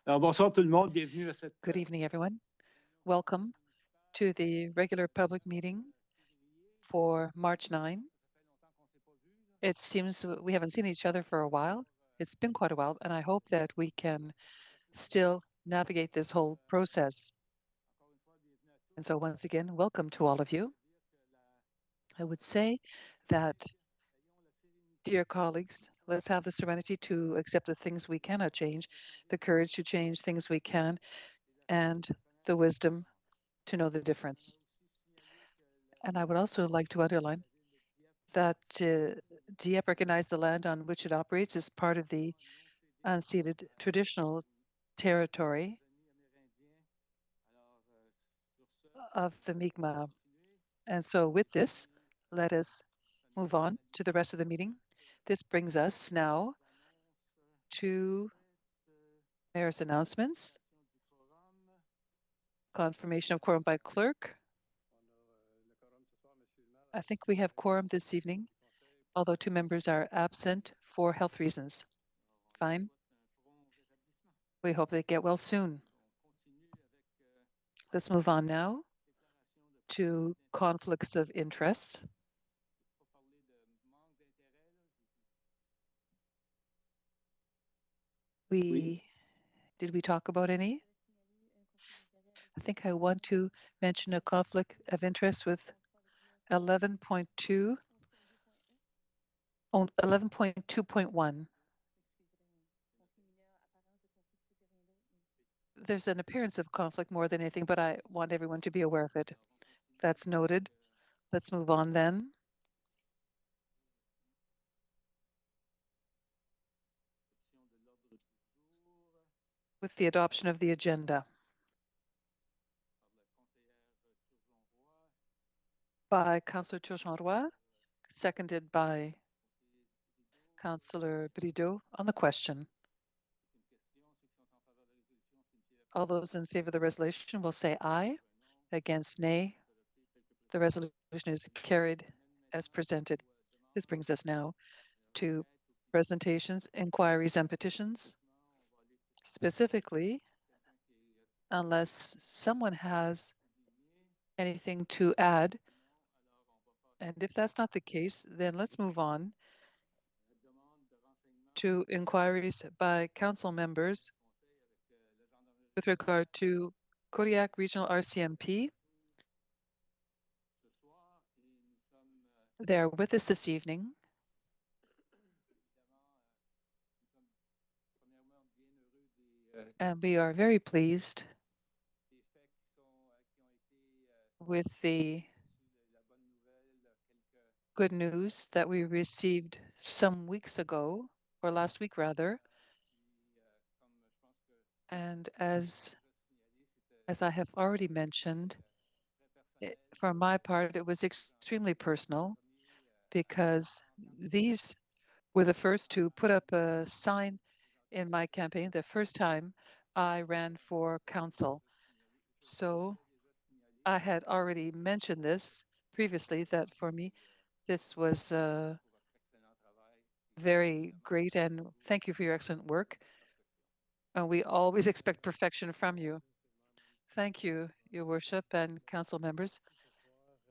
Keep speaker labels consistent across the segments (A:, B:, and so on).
A: Alors, bonsoir tout le monde, bienvenue à cette
B: Good evening, everyone. Welcome to the regular public meeting for March 9. It seems we haven't seen each other for a while. It's been quite a while, and I hope that we can still navigate this whole process. And so once again, welcome to all of you. I would say that, dear colleagues, let's have the serenity to accept the things we cannot change, the courage to change things we can, and the wisdom to know the difference. And I would also like to underline that Dieppe recognized the land on which it operates as part of the unceded traditional territory of the Mi'kmaq. And so with this, let us move on to the rest of the meeting. This brings us now to mayor's announcements, confirmation of quorum by clerk. I think we have quorum this evening, although 2 members are absent for health reasons. Fine. We hope they get well soon. Let's move on now to conflicts of interest. Did we talk about any? I think I want to mention a conflict of interest with 11.2, 11.2.1. There's an appearance of conflict more than anything, but I want everyone to be aware of it. That's noted. Let's move on then. With the adoption of the agenda by Councillor Turgeon-Roy, seconded by Councillor Brideau on the question. All those in favor of the resolution will say aye. Against, nay. The resolution is carried as presented. This brings us now to presentations, inquiries, and petitions. Specifically, unless someone has anything to add, and if that's not the case, then let's move on to inquiries by council members with regard to Kodiak Regional RCMP. They're with us this evening. And we are very pleased with the good news that we received some weeks ago, or last week rather. And as I have already mentioned, for my part, it was extremely personal because these were the first to put up a sign in my campaign, the first time I ran for council. So I had already mentioned this previously, that for me, this was very great, and thank you for your excellent work. We always expect perfection from you. Thank you, Your Worship and council members,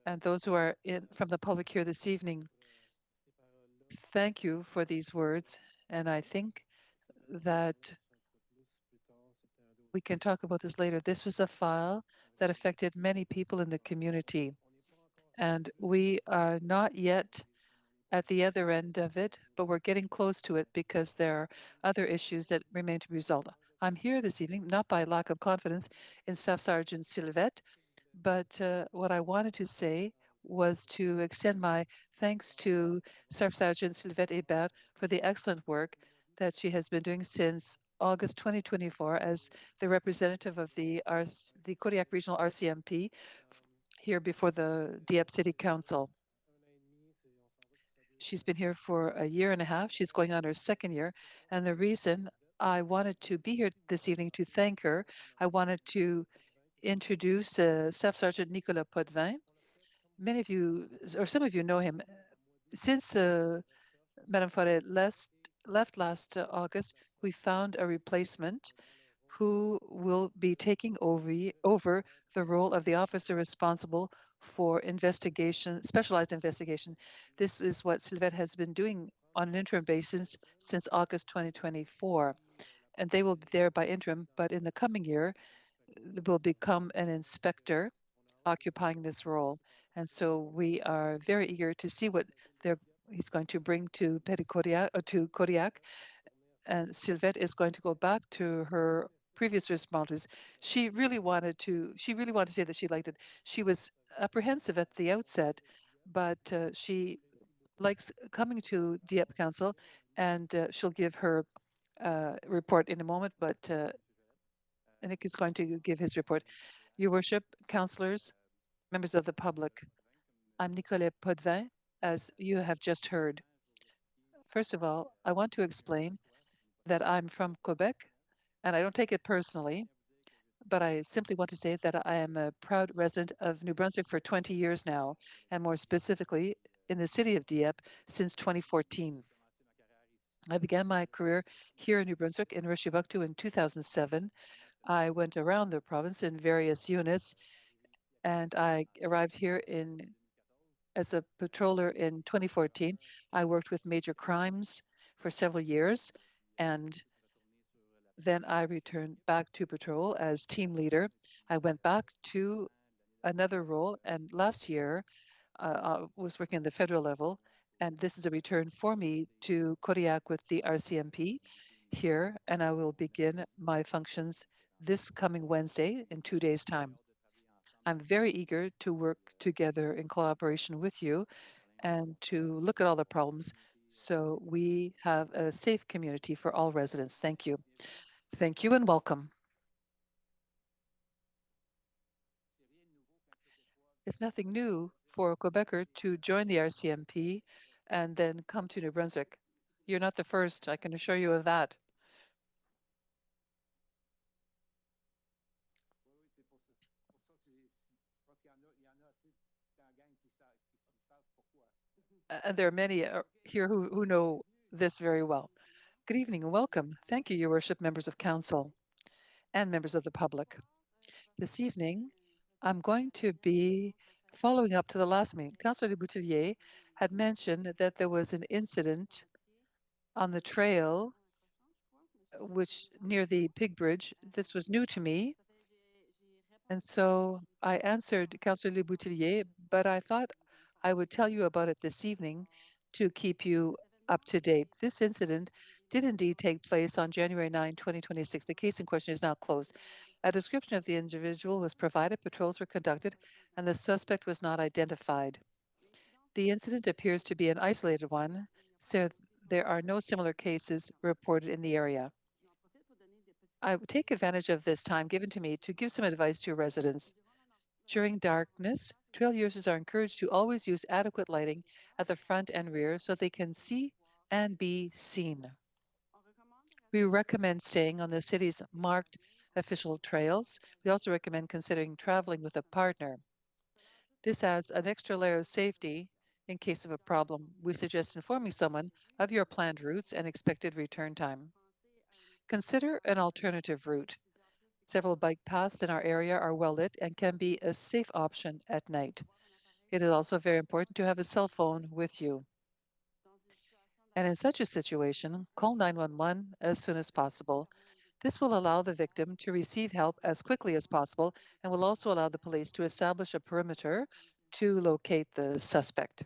B: and those who are from the public here this evening. Thank you for these words, and I think that we can talk about this later. This was a file that affected many people in the community, and we are not yet at the other end of it, but we're getting close to it because there are other issues that remain to be resolved. I'm here this evening, not by lack of confidence in Staff Sergeant Sylvette, but what I wanted to say was to extend my thanks to Staff Sergeant Sylvette Hébert for the excellent work that she has been doing since August 2024 as the representative of the Kodiak Regional RCMP here before the Dieppe City Council. She's been here for a year and a half. She's going on her 2nd year. And the reason I wanted to be here this evening to thank her, I wanted to introduce Staff Sergeant Nicolas Potvin. Many of you, or some of you know him. Since Madame Forêt left last August, we found a replacement who will be taking over the role of the officer responsible for investigation, specialized investigation. This is what Sylvette has been doing on an interim basis since August 2024, and they will be there by interim, but in the coming year, will become an inspector occupying this role. And so we are very eager to see what they're, he's going to bring to to Kodiak, and Sylvette is going to go back to her previous responses. She really wanted to say that she liked it. She was apprehensive at the outset, but she likes coming to Dieppe Council, and she'll give her report in a moment, but Nick is going to give his report. Your Worship, councillors, members of the public, I'm Nicolas Potvin, as you have just heard. First of all, I want to explain that I'm from Quebec, and I don't take it personally, but I simply want to say that I am a proud resident of New Brunswick for 20 years now, and more specifically in the city of Dieppe since 2014. I began my career here in New Brunswick in Rishibuktu in 2007. I went around the province in various units, and I arrived here in as a patroller in 2014. I worked with major crimes for several years, and then I returned back to patrol as team leader. I went back to another role, and last year I was working at the federal level, and this is a return for me to Kodiak with the RCMP here, and I will begin my functions this coming Wednesday in 2 days' time. I'm very eager to work together in collaboration with you and to look at all the problems so we have a safe community for all residents. Thank you. Thank you and welcome. It's nothing new for a Quebecer to join the RCMP and then come to New Brunswick. You're not the first, I can assure you of that. And there are many here who know this very well. Good evening and welcome. Thank you, Your Worship, members of Council and members of the public. This evening, I'm going to be following up to the last meeting. Councillor de Boutillier had mentioned that there was an incident on the trail, which near the Pig Bridge. This was new to me. And so I answered Councillor Le Boutillier, but I thought I would tell you about it this evening to keep you up to date. This incident did indeed take place on January 9, 2026. The case in question is now closed. A description of the individual was provided, patrols were conducted, and the suspect was not identified. The incident appears to be an isolated one, so there are no similar cases reported in the area. I would take advantage of this time given to me to give some advice to residents. During darkness, trail users are encouraged to always use adequate lighting at the front and rear so they can see and be seen. We recommend staying on the city's marked official trails. We also recommend considering traveling with a partner. This adds an extra layer of safety in case of a problem. We suggest informing someone of your planned routes and expected return time. Consider an alternative route. Several bike paths in our area are well lit and can be a safe option at night. It is also very important to have a cell phone with you. And in such a situation, call 911 as soon as possible. This will allow the victim to receive help as quickly as possible and will also allow the police to establish a perimeter to locate the suspect.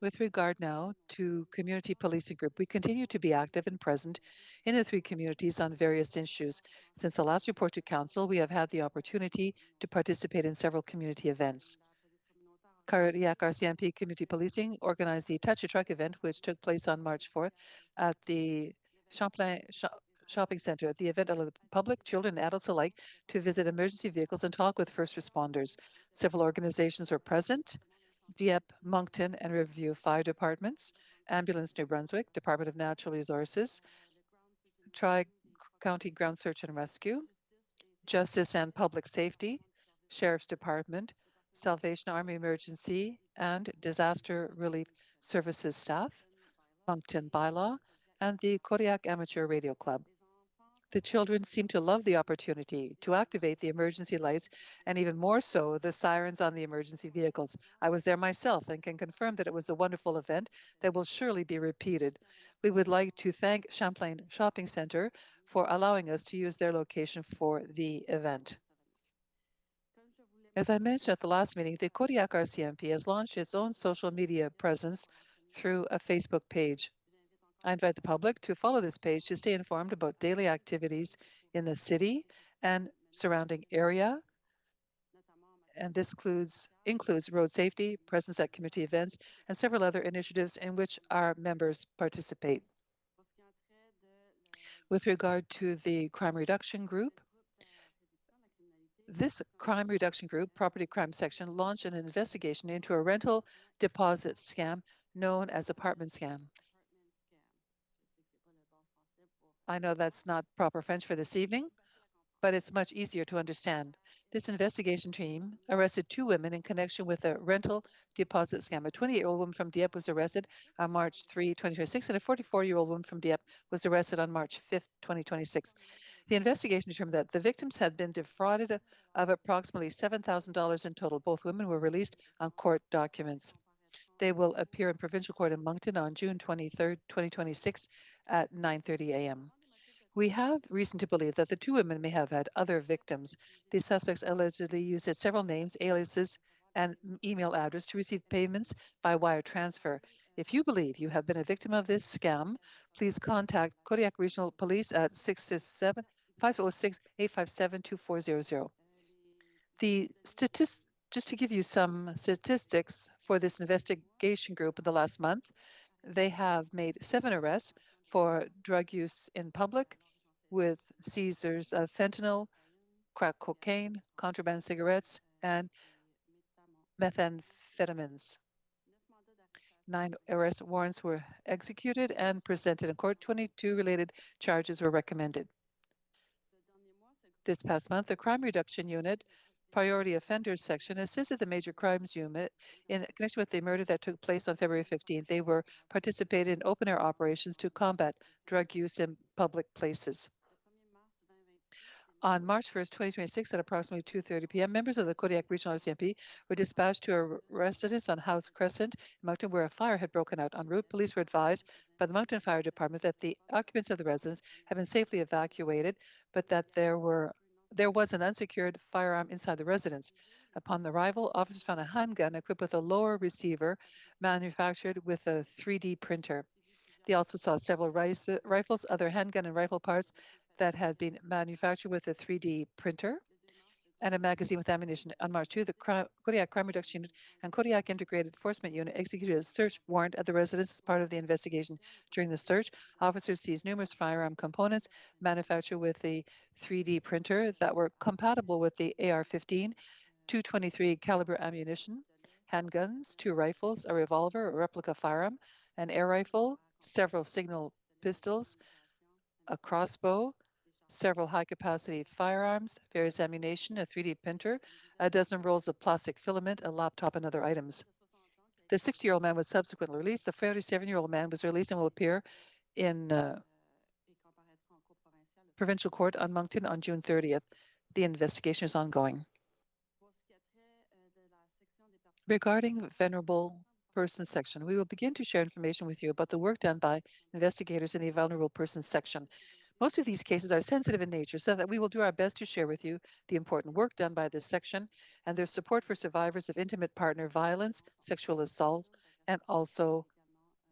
B: With regard now to community policing group, we continue to be active and present in the three communities on various issues. Since the last report to Council, we have had the opportunity to participate in several community events. Kodiak RCMP Community Policing organized the Touch a Truck event, which took place on March 4th at the Champlain Shopping Center. The event allowed the public, children, and adults alike to visit emergency vehicles and talk with first responders. Several organizations were present: Dieppe, Moncton, and Riverview Fire Departments, Ambulance New Brunswick, Department of Natural Resources, Tri-County Ground Search and Rescue, Justice and Public Safety, Sheriff's Department, Salvation Army Emergency and Disaster Relief Services staff, Moncton Bylaw, and the Kodiak Amateur Radio Club. The children seemed to love the opportunity to activate the emergency lights and even more so the sirens on the emergency vehicles. I was there myself and can confirm that it was a wonderful event that will surely be repeated. We would like to thank Champlain Shopping Centre for allowing us to use their location for the event. As I mentioned at the last meeting, the Kodiak RCMP has launched its own social media presence through a Facebook page. I invite the public to follow this page to stay informed about daily activities in the city and surrounding area. And this includes road safety, presence at community events, and several other initiatives in which our members participate. With regard to the crime reduction group, this crime reduction group, property crime section, launched an investigation into a rental deposit scam known as apartment scam. I know that's not proper French for this evening, but it's much easier to understand. This investigation team arrested two women in connection with a rental deposit scam. A 28-year-old woman from Dieppe was arrested on March 3, 2026, and a 44-year-old woman from Dieppe was arrested on March 5, 2026. The investigation determined that the victims had been defrauded of approximately $7,000 in total. Both women were released on court documents. They will appear in provincial court in Moncton on June 23, 2026 at 9:30 a.m. We have reason to believe that the two women may have had other victims. The suspects allegedly used several names, aliases, and email address to receive payments by wire transfer. If you believe you have been a victim of this scam, please contact Kodiak Regional Police at 667 506 857 2400. Just to give you some statistics for this investigation group in the last month, they have made 7 arrests for drug use in public, with seizures of fentanyl, crack cocaine, contraband cigarettes, and methamphetamines. 9 arrest warrants were executed and presented in court. 22 related charges were recommended. This past month, the Crime Reduction Unit Priority Offenders Section assisted the Major Crimes Unit in connection with the murder that took place on February 15th. They were participated in open-air operations to combat drug use in public places. On March 1st, 2026, at approximately 2:30 p.m., members of the Kodiak Regional RCMP were dispatched to a residence on House Crescent in Moncton where a fire had broken out. En route, police were advised by the Moncton Fire Department that the occupants of the residence had been safely evacuated, but that there was an unsecured firearm inside the residence. Upon arrival, officers found a handgun equipped with a lower receiver manufactured with a 3D printer. They also saw several rifles, other handgun and rifle parts that had been manufactured with a 3D printer, and a magazine with ammunition. On March 2, the Kodiak Crime Reduction Unit and Kodiak Integrated Enforcement Unit executed a search warrant at the residence as part of the investigation. During the search, officers seized numerous firearm components manufactured with the 3D printer that were compatible with the AR-15, 223 caliber ammunition, handguns, 2 rifles, a revolver, a replica firearm, an air rifle, several signal pistols, a crossbow, several high-capacity firearms, various ammunition, a 3D printer, a dozen rolls of plastic filament, a laptop, and other items. The 60-year-old man was subsequently released. The 37-year-old man was released and will appear in provincial court on Moncton on June 30th. The investigation is ongoing. Regarding vulnerable persons section, we will begin to share information with you about the work done by investigators in the vulnerable persons section. Most of these cases are sensitive in nature, so that we will do our best to share with you the important work done by this section and their support for survivors of intimate partner violence, sexual assault, and also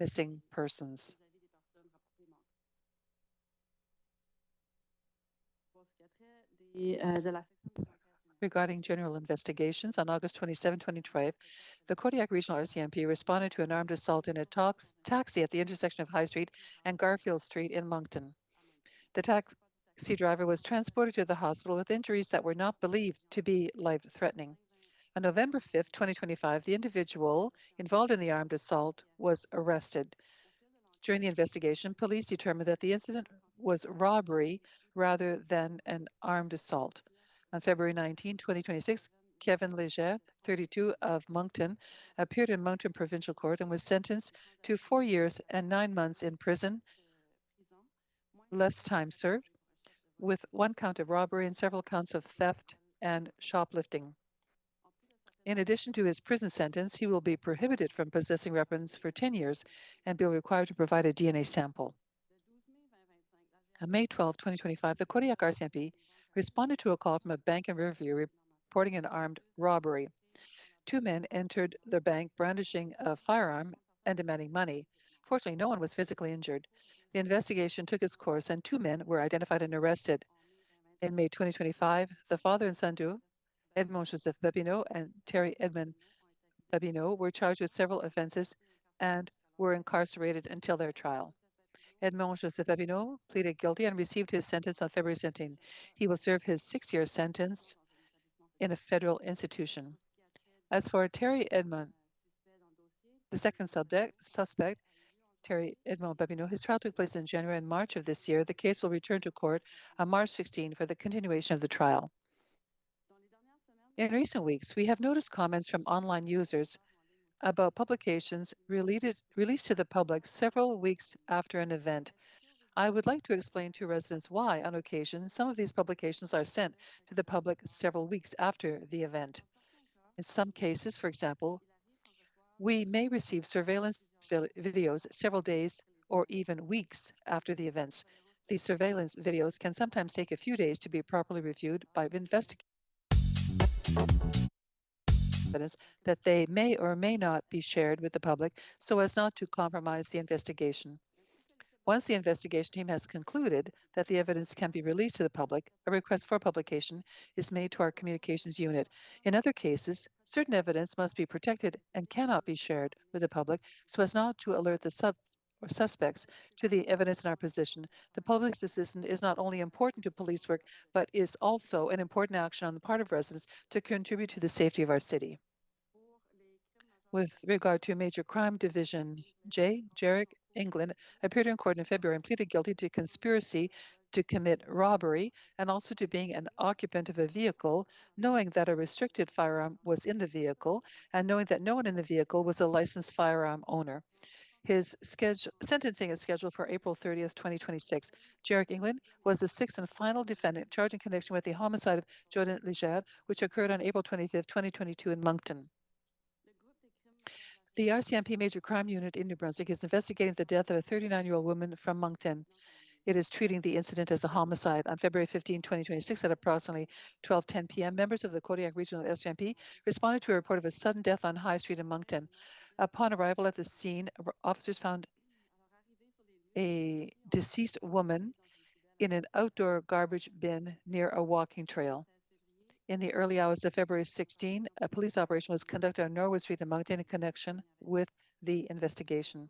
B: missing persons. Regarding general investigations, on August 27, 2012, the Kodiak Regional RCMP responded to an armed assault in a taxi at the intersection of High Street and Garfield Street in Moncton. The taxi driver was transported to the hospital with injuries that were not believed to be life-threatening. On November 5, 2025, the individual involved in the armed assault was arrested. During the investigation, police determined that the incident was robbery rather than an armed assault. On February 19, 2026, Kevin Leger, 32, of Moncton, appeared in Moncton Provincial Court and was sentenced to 4 years and 9 months in prison, less time served, with one count of robbery and several counts of theft and shoplifting. In addition to his prison sentence, he will be prohibited from possessing weapons for 10 years and be required to provide a DNA sample. On May 12, 2025, the Kodiak RCMP responded to a call from a bank in Riverview reporting an armed robbery. Two men entered the bank brandishing a firearm and demanding money. Fortunately, no one was physically injured. The investigation took its course and two men were identified and arrested. In May 2025, the father and son duo, Edmond Joseph Babineau and Terry Edmond Babineau, were charged with several offenses and were incarcerated until their trial. Edmond Joseph Babineau pleaded guilty and received his sentence on February 17. He will serve his 6-year sentence in a federal institution. As for Terry Edmond, the second suspect, Terry Edmond Babineau, his trial took place in January and March of this year. The case will return to court on March 16 for the continuation of the trial. In recent weeks, we have noticed comments from online users about publications released to the public several weeks after an event. I would like to explain to residents why, on occasion, some of these publications are sent to the public several weeks after the event. In some cases, for example, we may receive surveillance videos several days or even weeks after the events. These surveillance videos can sometimes take a few days to be properly reviewed by investigators evidence that they may or may not be shared with the public so as not to compromise the investigation. Once the investigation team has concluded that the evidence can be released to the public, a request for publication is made to our communications unit. In other cases, certain evidence must be protected and cannot be shared with the public so as not to alert the suspects to the evidence in our position. The public's decision is not only important to police work, but is also an important action on the part of residents to contribute to the safety of our city. With regard to Major Crime Division J, Jarek England appeared in court in February and pleaded guilty to conspiracy to commit robbery and also to being an occupant of a vehicle, knowing that a restricted firearm was in the vehicle and knowing that no one in the vehicle was a licensed firearm owner. His sentencing is scheduled for April 30th, 2026. Jarek England was the sixth and final defendant charged in connection with the homicide of Jordan Leger, which occurred on April 25th, 2022 in Moncton. The RCMP Major Crime Unit in New Brunswick is investigating the death of a 39-year-old woman from Moncton. It is treating the incident as a homicide. On February 15, 2026, at approximately 12:10 p.m., members of the Kodiak Regional RCMP responded to a report of a sudden death on High Street in Moncton. Upon arrival at the scene, officers found a deceased woman in an outdoor garbage bin near a walking trail. In the early hours of February 16, a police operation was conducted on Norwood Street in Moncton in connection with the investigation.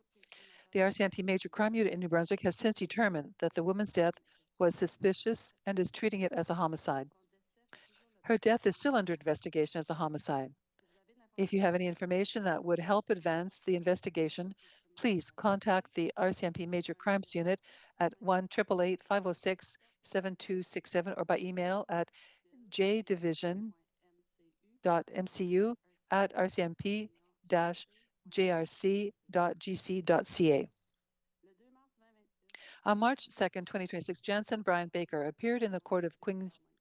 B: The RCMP Major Crime Unit in New Brunswick has since determined that the woman's death was suspicious and is treating it as a homicide. Her death is still under investigation as a homicide. If you have any information that would help advance the investigation, please contact the RCMP Major Crimes Unit at 1-888-506-7267 or by email at jdivision.mcu@rcmp-jrc.gc.ca. On March 2nd, 2026, Jansen Brian Baker appeared in the Court of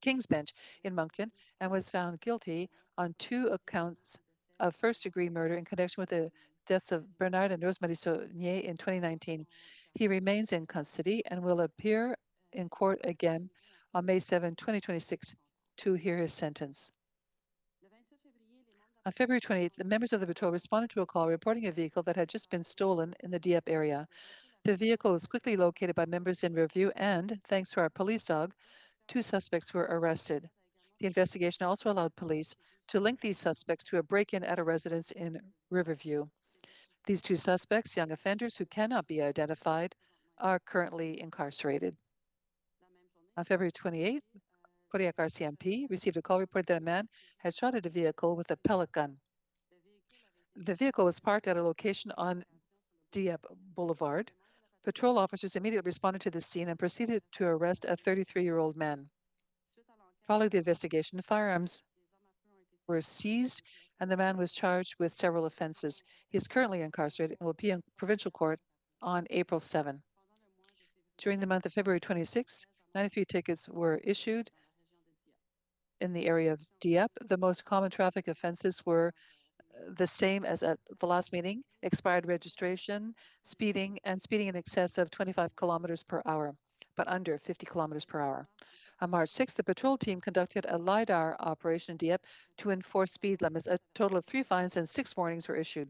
B: King's Bench in Moncton and was found guilty on 2 accounts of first-degree murder in connection with the deaths of Bernard and Rosemary Saunier in 2019. He remains in custody and will appear in court again on May 7, 2026 to hear his sentence. On February 28th, the members of the patrol responded to a call reporting a vehicle that had just been stolen in the Dieppe area. The vehicle was quickly located by members in review and, thanks to our police dog, 2 suspects were arrested. The investigation also allowed police to link these suspects to a break-in at a residence in Riverview. These 2 suspects, young offenders who cannot be identified, are currently incarcerated. On February 28th, Kodiak RCMP received a call report that a man had shot at a vehicle with a pellet gun. The vehicle was parked at a location on Dieppe Boulevard. Patrol officers immediately responded to the scene and proceeded to arrest a 33-year-old man. Following the investigation, firearms were seized, and the man was charged with several offenses. He is currently incarcerated and will be in provincial court on April 7. During the month of February 26, 93 tickets were issued in the area of Dieppe. The most common traffic offenses were the same as at the last meeting: expired registration, speeding, and speeding in excess of 25 kilometers per hour, but under 50 kilometers per hour. On March 6th, the patrol team conducted a LiDAR operation in Dieppe to enforce speed limits. A total of 3 fines and 6 warnings were issued.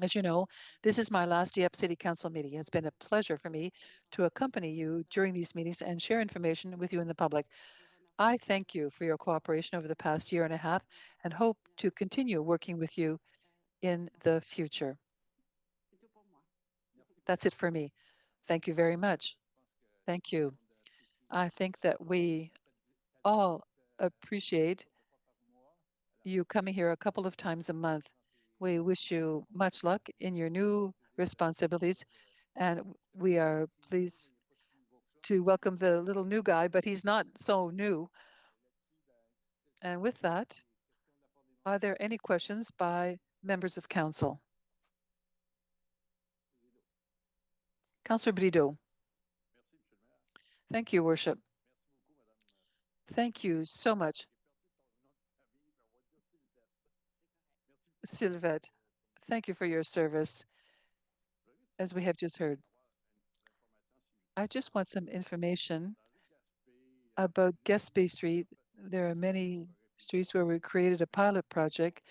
B: As you know, this is my last Dieppe City Council meeting. It's been a pleasure for me to accompany you during these meetings and share information with you and the public. I thank you for your cooperation over the past year and a half and hope to continue working with you in the future. That's it for me. Thank you very much. Thank you. I think that we all appreciate you coming here a couple of times a month. We wish you much luck in your new responsibilities, and we are pleased to welcome the little new guy, but he's not so new. And with that, are there any questions by members of council? Councillor Brideau. Thank you, Worship. Thank you so much. Sylvette, thank you for your service, as we have just heard. I just want some information about Gaspé Street. There are many streets where we created a pilot project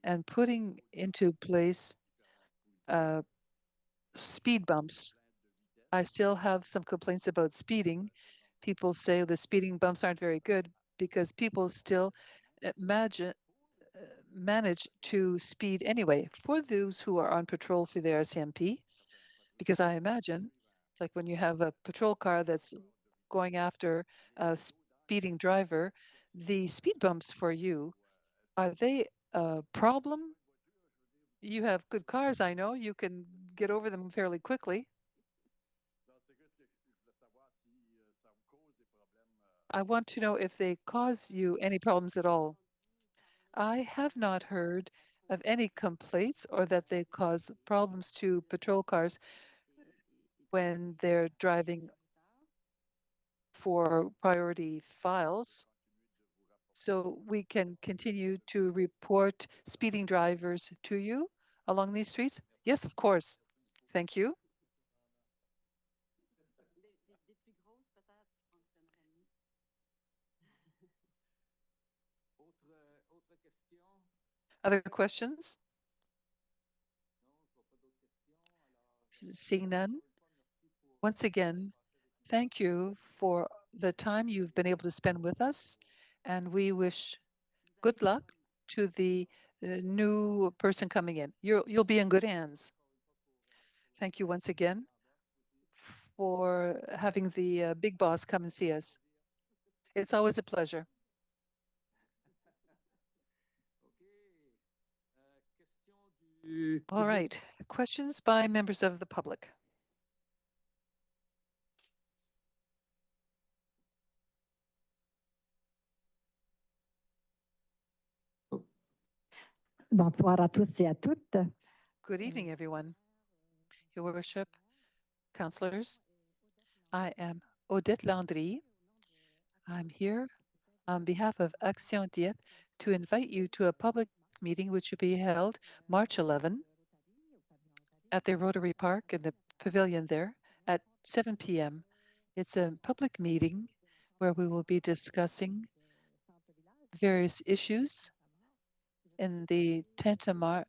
B: and putting into place speed bumps. I still have some complaints about speeding. People say the speeding bumps aren't very good because people still imagine manage to speed anyway. For those who are on patrol for the RCMP, because I imagine it's like when you have a patrol car that's going after a speeding driver, the speed bumps for you, are they a problem? You have good cars, I know. You can get over them fairly quickly. I want to know if they cause you any problems at all. I have not heard of any complaints or that they cause problems to patrol cars when they're driving for priority files. So we can continue to report speeding drivers to you along these streets? Yes, of course. Thank you. Other questions? Seeing none. Once again, thank you for the time you've been able to spend with us, and we wish good luck to the new person coming in. You'll be in good hands. Thank you once again for having the big boss come and see us. It's always a pleasure. All right, questions by members of the public.
C: Bonsoir à tous et à toutes.
B: Good evening, everyone. Your Worship, councillors, I am Odette Landry. I'm here on behalf of Action Dieppe to invite you to a public meeting which will be held March 11 at the Rotary Park in the pavilion there at 7 p.m. It's a public meeting where we will be discussing various issues in the Tentamar.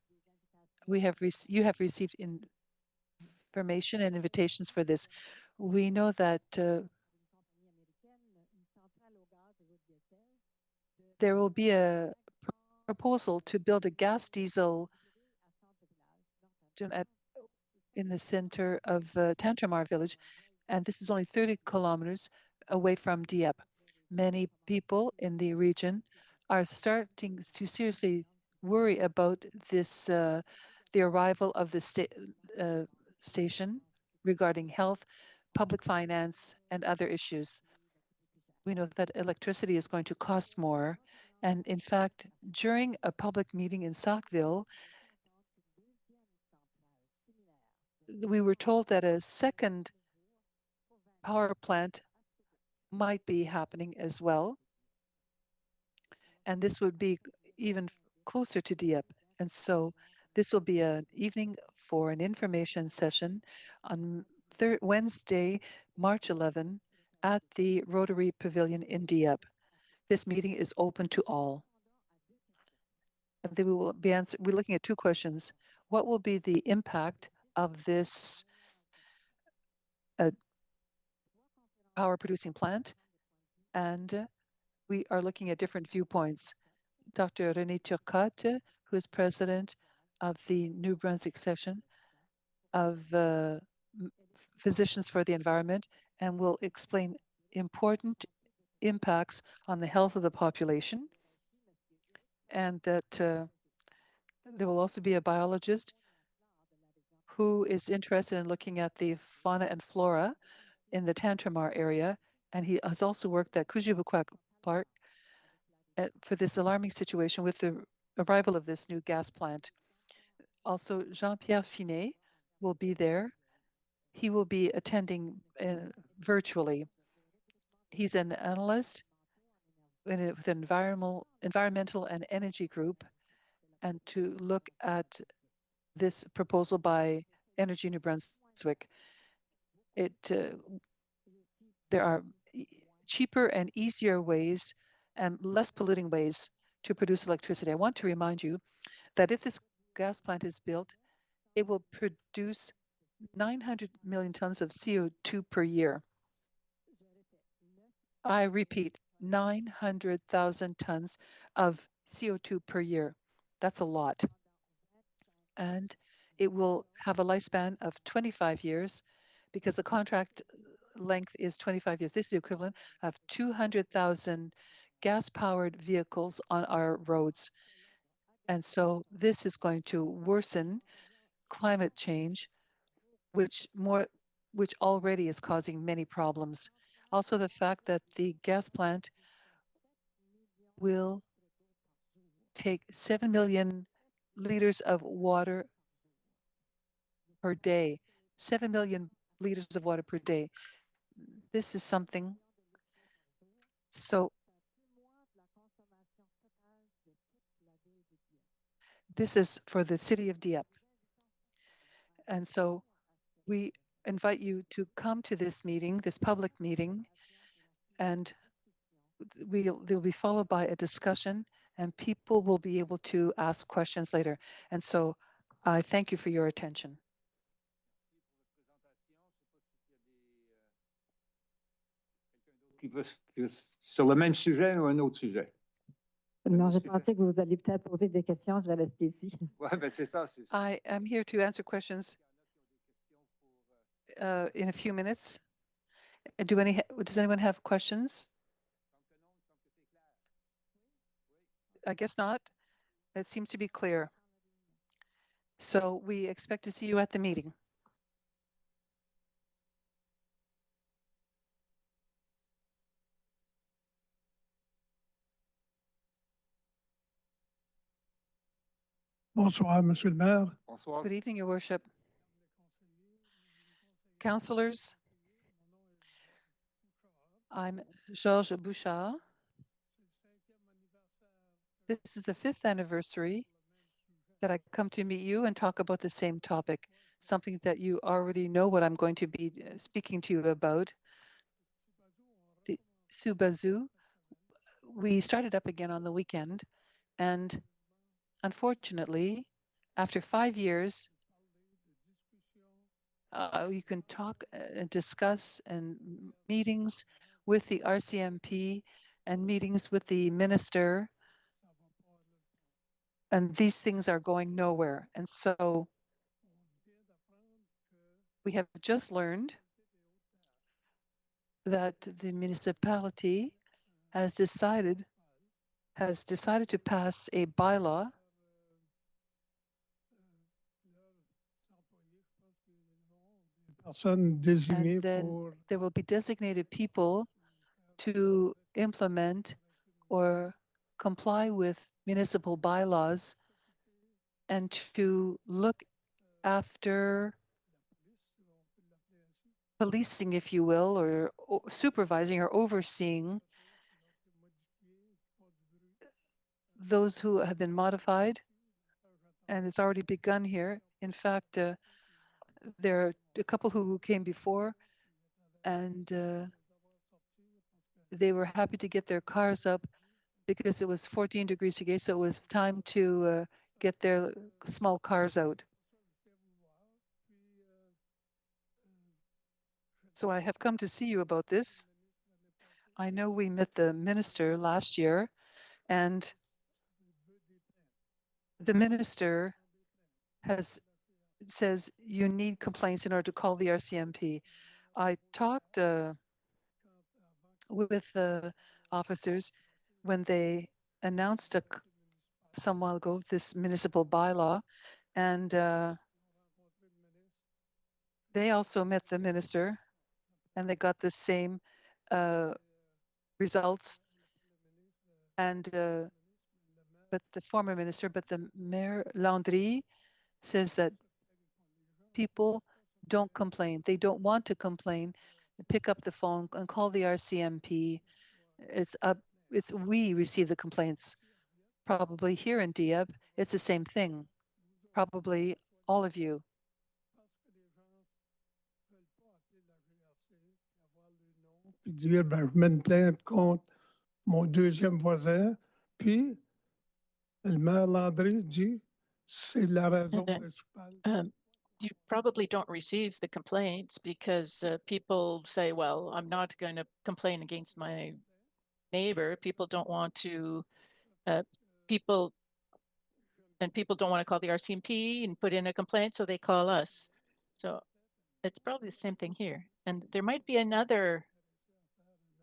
B: You have received information and invitations for this. We know that there will be a proposal to build a gas diesel in the center of Tantramar village, and this is only 30 kilometers away from Dieppe. Many people in the region are starting to seriously worry about this, the arrival of the station regarding health, public finance, and other issues. We know that electricity is going to cost more, And in fact, during a public meeting in Sackville, we were told that a second power plant might be happening as well. And this would be even closer to Dieppe. And so this will be an evening for an information session on Wednesday, March 11, at the Rotary Pavilion in Dieppe. This meeting is open to all. And they will be we're looking at two questions. What will be the impact of this power producing plant? And we are looking at different viewpoints. Dr. René Turcotte, who is president of the New-Brunswick section of Physicians for the Environment, and will explain important impacts on the health of the population. And that there will also be a biologist who is interested in looking at the fauna and flora in the Tantramar area. And he has also worked at Kujibuquak Park for this alarming situation with the arrival of this new gas plant. Also, Jean-Pierre Finet will be there. He will be attending virtually. He's an analyst with environmental and energy group, and to look at this proposal by Energy New Brunswick. There are cheaper and easier ways and less polluting ways to produce electricity. I want to remind you that if this gas plant is built, it will produce 900 million tons of CO2 per year. I repeat, 900,000 tons of CO2 per year. That's a lot. And it will have a lifespan of 25 years because the contract length is 25 years. This is the equivalent of 200,000 gas-powered vehicles on our roads. And so this is going to worsen climate change, which already is causing many problems. Also, the fact that the gas plant will take 7 million liters of water per day, 7 million liters of water per day. This is something. So this is for the city of Dieppe. And so we invite you to come to this meeting, this public meeting, and they'll be followed by a discussion, and people will be able to ask questions later. And so I thank you for your attention.
A: Sur le même sujet ou un autre sujet?
C: Non, je pensais que vous alliez peut-être poser des questions. Je vais rester ici.
A: Ouais, ben c'est ça.
B: I am here to answer questions in a few minutes. Does anyone have questions? I guess not. It seems to be clear. So we expect to see you at the meeting.
D: Bonsoir, Monsieur le maire.
A: Bonsoir.
B: Good evening, Your Worship. Councillors, I'm Georges Bouchard. This is the 5th anniversary that I come to meet you and talk about the same topic, something that you already know what I'm going to be speaking to you about. The Subazu, we started up again on the weekend, and unfortunately, after 5 years, you can talk and discuss and meetings with the RCMP and meetings with the minister, and these things are going nowhere. And so we have just learned that the municipality has decided to pass a bylaw and then there will be designated people to implement or comply with municipal bylaws and to look after policing, if you will, or supervising or overseeing those who have been modified. And it's already begun here. In fact, there are a couple who came before, and they were happy to get their cars up because it was 14 degrees Celsius, so it was time to get their small cars out. So I have come to see you about this. I know we met the minister last year, and the minister says you need complaints in order to call the RCMP. I talked with the officers when they announced some while ago this municipal bylaw, and they also met the minister, and they got the same results. And but the former minister, but the Mayor Landry says that people don't complain. They don't want to complain. Pick up the phone and call the RCMP. It's we receive the complaints. Probably here in Dieppe, it's the same thing. Probably all of you.
D: Puis dire, ben, je mets une plainte contre mon deuxième voisin. Puis, le maire Landry dit, c'est la raison
E: then,
D: principale.
E: You probably don't receive the complaints because people say, well, I'm not going to complain against my neighbor. People don't want to, people don't want to call the RCMP and put in a complaint, so they call us. So it's probably the same thing here. And there might be another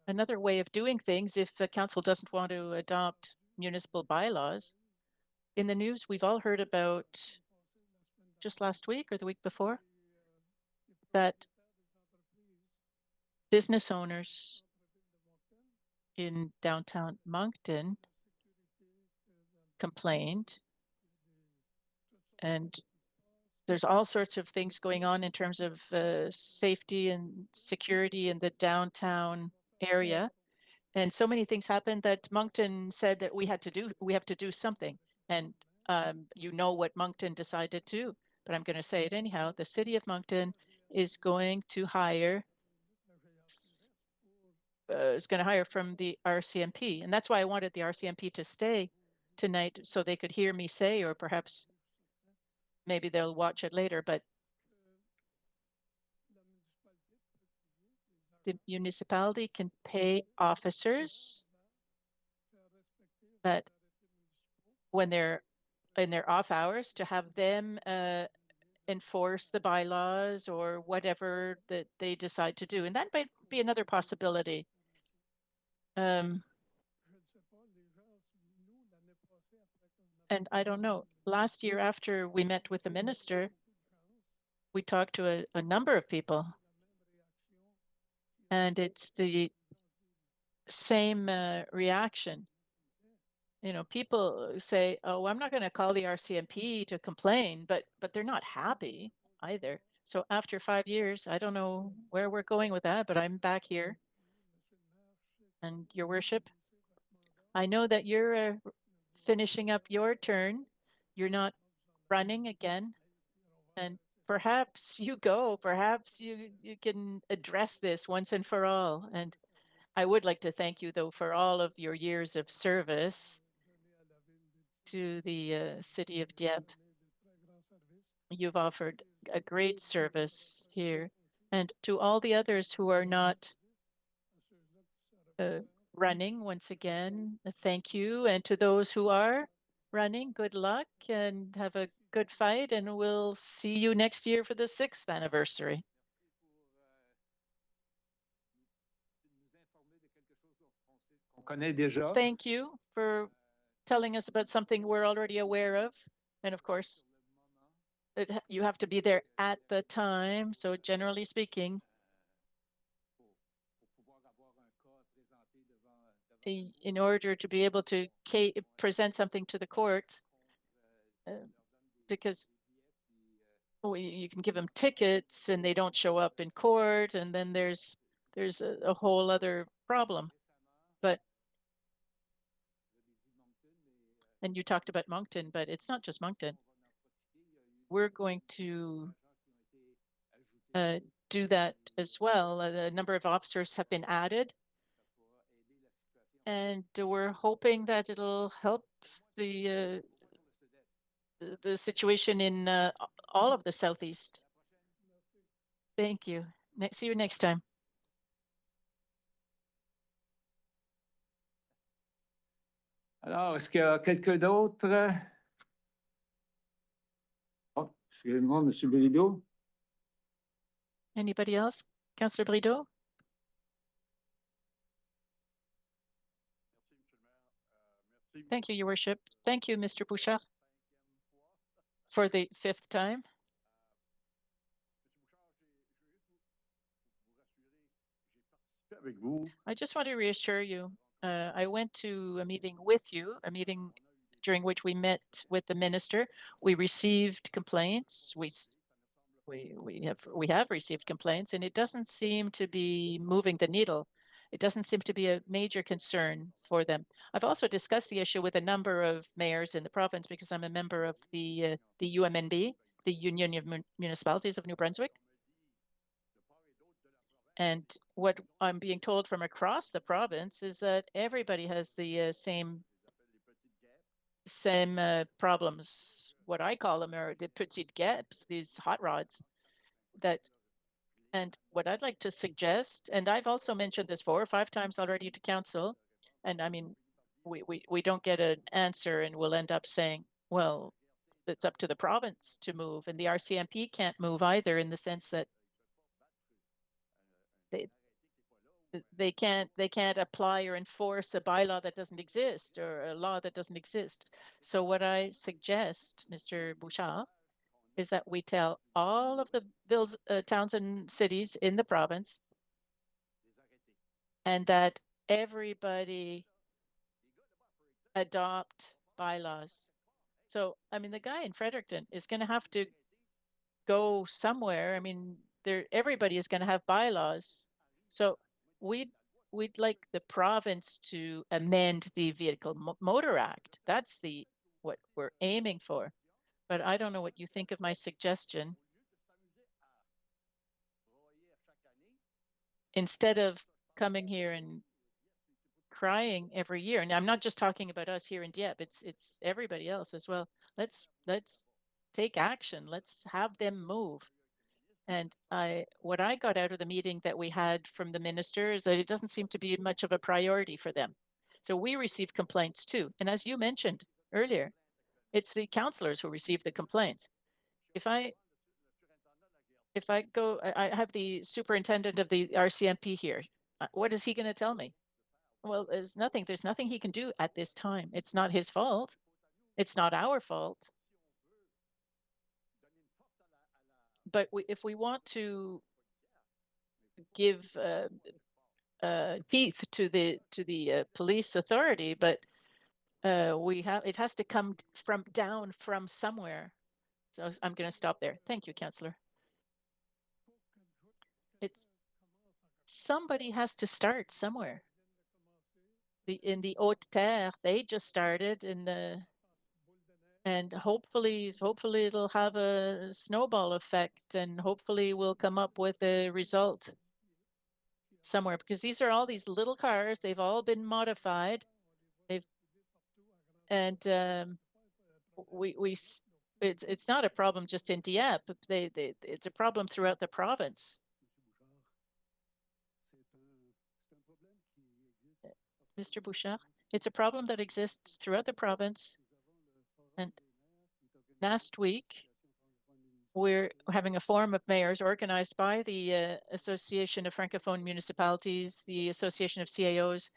E: way of doing things if the council doesn't want to adopt municipal bylaws. In the news, we've all heard about just last week or the week before that business owners in downtown Moncton complained, and there's all sorts of things going on in terms of safety and security in the downtown area. And so many things happened that Moncton said that we have to do something. And you know what Moncton decided to, but I'm going to say it anyhow. The city of Moncton is going to hire from the RCMP. And that's why I wanted the RCMP to stay tonight so they could hear me say, or perhaps maybe they'll watch it later, but the municipality can pay officers that when they're in their off hours to have them enforce the bylaws or whatever that they decide to do. And that might be another possibility. And I don't know, last year after we met with the minister, we talked to a number of people, and it's the same reaction. You know, people say, oh, I'm not going to call the RCMP to complain, but they're not happy either. So after 5 years, I don't know where we're going with that, but I'm back here. And Your Worship, I know that you're finishing up your turn. You're not running again. And perhaps you can address this once and for all. And I would like to thank you, though, for all of your years of service to the city of Dieppe. You've offered a great service here. And to all the others who are not running, once again, thank you. And to those who are running, good luck and have a good fight. And we'll see you next year for the 6th anniversary. Thank you for telling us about something we're already aware of. And of course, you have to be there at the time. So generally speaking, in order to be able to present something to the court, because you can give them tickets and they don't show up in court, and then there's a whole other problem. And you talked about Moncton, but it's not just Moncton. We're going to do that as well. A number of officers have been added, and we're hoping that it'll help the situation in all of the Southeast. Thank you. See you next time.
A: Alors, est-ce qu'il y a quelqu'un d'autre? Oh, excusez-moi, M. Bellido.
E: Anybody else? Councillor Brideau? Thank you, Your Worship. Thank you, Mr. Bouchard, for the 5th time. I just want to reassure you, I went to a meeting with you, a meeting during which we met with the minister. We received complaints. We have received complaints, and it doesn't seem to be moving the needle. It doesn't seem to be a major concern for them. I've also discussed the issue with a number of mayors in the province because I'm a member of the UMNB, the Union of Municipalities of New Brunswick. And what I'm being told from across the province is that everybody has the same problems. What I call them are the petite gaps, these hot rods. And what I'd like to suggest, and I've also mentioned this 4 or 5 times already to council, and I mean, we don't get an answer, and we'll end up saying, well, it's up to the province to move, and the RCMP can't move either, in the sense that they can't apply or enforce a bylaw that doesn't exist, or a law that doesn't exist. So what I suggest, Mr. Bouchard, is that we tell all of the villes, towns and cities in the province, and that everybody adopt bylaws. So, I mean, the guy in Fredericton is going to have to go somewhere. I mean, everybody is going to have bylaws. So we'd like the province to amend the Vehicle Motor Act. That's what we're aiming for. But I don't know what you think of my suggestion. Instead of coming here and crying every year, and I'm not just talking about us here in Dieppe, it's everybody else as well. Let's take action. Let's have them move. And what I got out of the meeting that we had from the minister is that it doesn't seem to be much of a priority for them. So we receive complaints too. And as you mentioned earlier, it's the councillors who receive the complaints. If I go, I have the superintendent of the RCMP here. What is he going to tell me? Well, there's nothing he can do at this time. It's not his fault. It's not our fault. But if we want to give teeth to the police authority, but it has to come down from somewhere. So I'm going to stop there. Thank you, Councillor. Somebody has to start somewhere. In the Haute Terre, they just started, and hopefully it'll have a snowball effect, and hopefully we'll come up with a result somewhere, because these are all these little cars. They've all been modified. It's not a problem just in Dieppe. It's a problem throughout the province. Mr. Bouchard, it's a problem that exists throughout the province. And last week, we're having a forum of mayors organized by the Association of Francophone Municipalities, the Association of CAOs,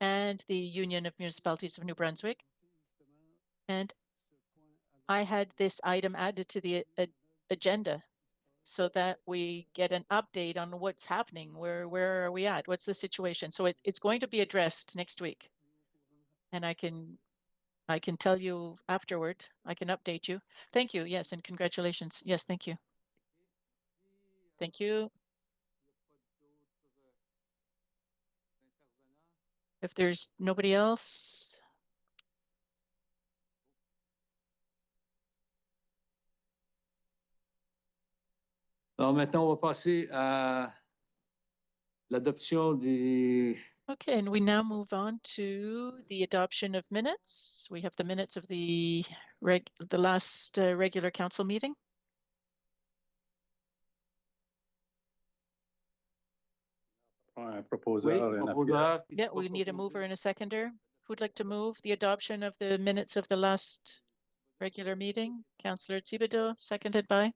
E: and the Union of Municipalities of New Brunswick. And I had this item added to the agenda. so that we get an update on what's happening. Where are we at? What's the situation? So it's going to be addressed next week. And I can tell you afterward. I can update you. Thank you. Yes, and congratulations. Yes, thank you. Thank you. If there's nobody else,
A: Alors maintenant, on va passer à l'adoption du...
E: okay, and we now move on to the adoption of minutes. We have the minutes of the last regular council meeting.
A: proposeur.
E: Yeah, we need a mover and a seconder. Who'd like to move the adoption of the minutes of the last regular meeting? Councillor Thibodeau, seconded by?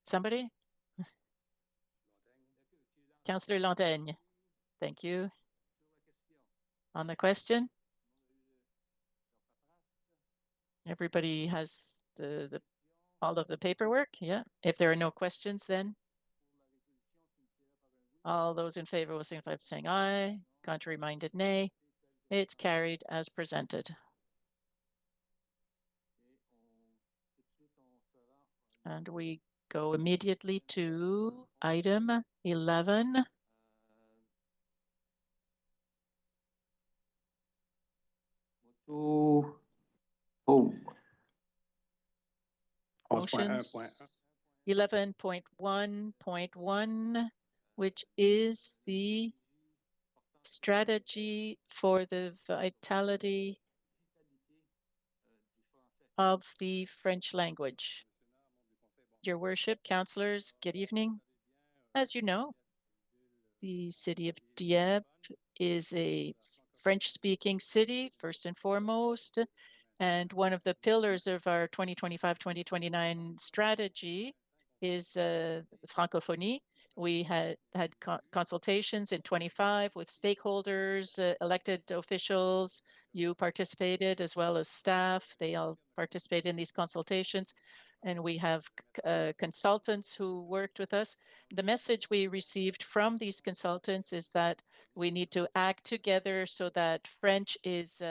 E: Somebody? Councillor Lantaigne. Thank you. On the question? Everybody has all of the paperwork? Yeah. If there are no questions, then all those in favor will signify by saying aye. Contrary minded, nay. It's carried as presented. And we go immediately to item 11. Motions 11.1.1, which is the strategy for the vitality of the French language. Your worship, councillors, good evening. As you know, the city of Dieppe is a French-speaking city, first and foremost, and one of the pillars of our 2025-2029 strategy is francophonie. We had consultations in 25 with stakeholders, elected officials. You participated as well as staff. They all participated in these consultations. And we have consultants who worked with us. The message we received from these consultants is that we need to act together so that French is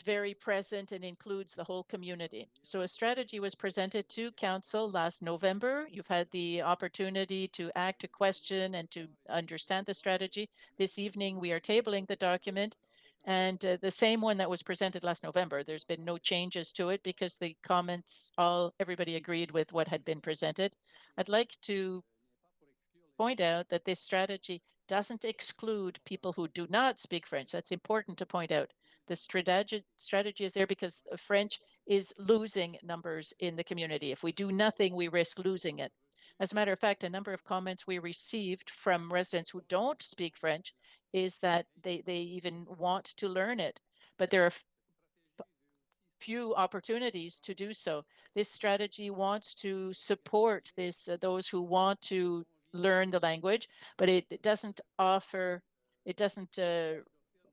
E: very present and includes the whole community. So a strategy was presented to council last November. You've had the opportunity to act, to question, and to understand the strategy. This evening, we are tabling the document, and the same one that was presented last November. There's been no changes to it because the comments, everybody agreed with what had been presented. I'd like to point out that this strategy doesn't exclude people who do not speak French. That's important to point out. The strategy is there because French is losing numbers in the community. If we do nothing, we risk losing it. As a matter of fact, a number of comments we received from residents who don't speak French is that they even want to learn it, but there are few opportunities to do so. This strategy wants to support those who want to learn the language, but it doesn't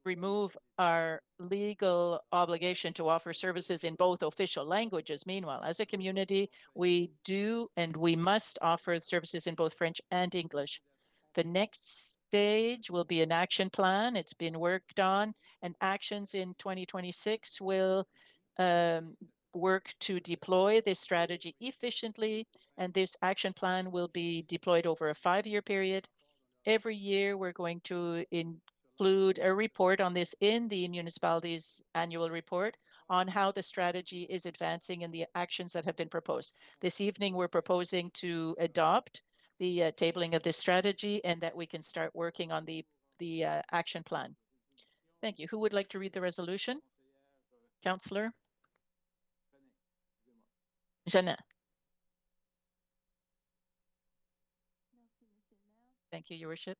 E: remove our legal obligation to offer services in both official languages. Meanwhile, as a community, we do and we must offer services in both French and English. The next stage will be an action plan. It's been worked on, and actions in 2026 will work to deploy this strategy efficiently, and this action plan will be deployed over a 5-year period. Every year, we're going to include a report on this in the municipality's annual report on how the strategy is advancing and the actions that have been proposed. This evening, we're proposing to adopt the tabling of this strategy and that we can start working on the action plan. Thank you. Who would like to read the resolution? Councillor Jeannet. Thank you, Your Worship.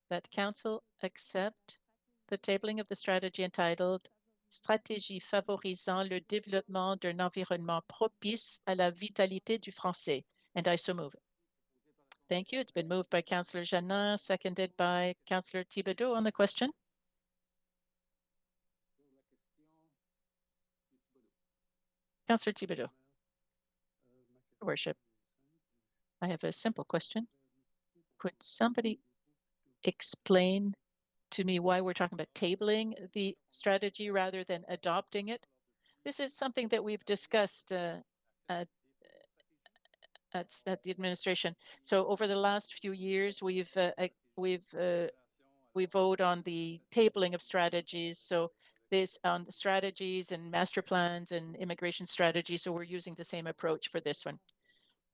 E: That Council accept the tabling of the strategy entitled Stratégie favorisant le développement d'un environnement propice à la vitalité du français. And I so move. Thank you. It's been moved by Councillor Jeannet, seconded by Councillor Thibodeau on the question. Councillor Thibodeau. Your Worship, I have a simple question. Could somebody explain to me why we're talking about tabling the strategy rather than adopting it? This is something that we've discussed at the administration. So over the last few years, we vote on the tabling of strategies. So this on the strategies and master plans and immigration strategies. So we're using the same approach for this one.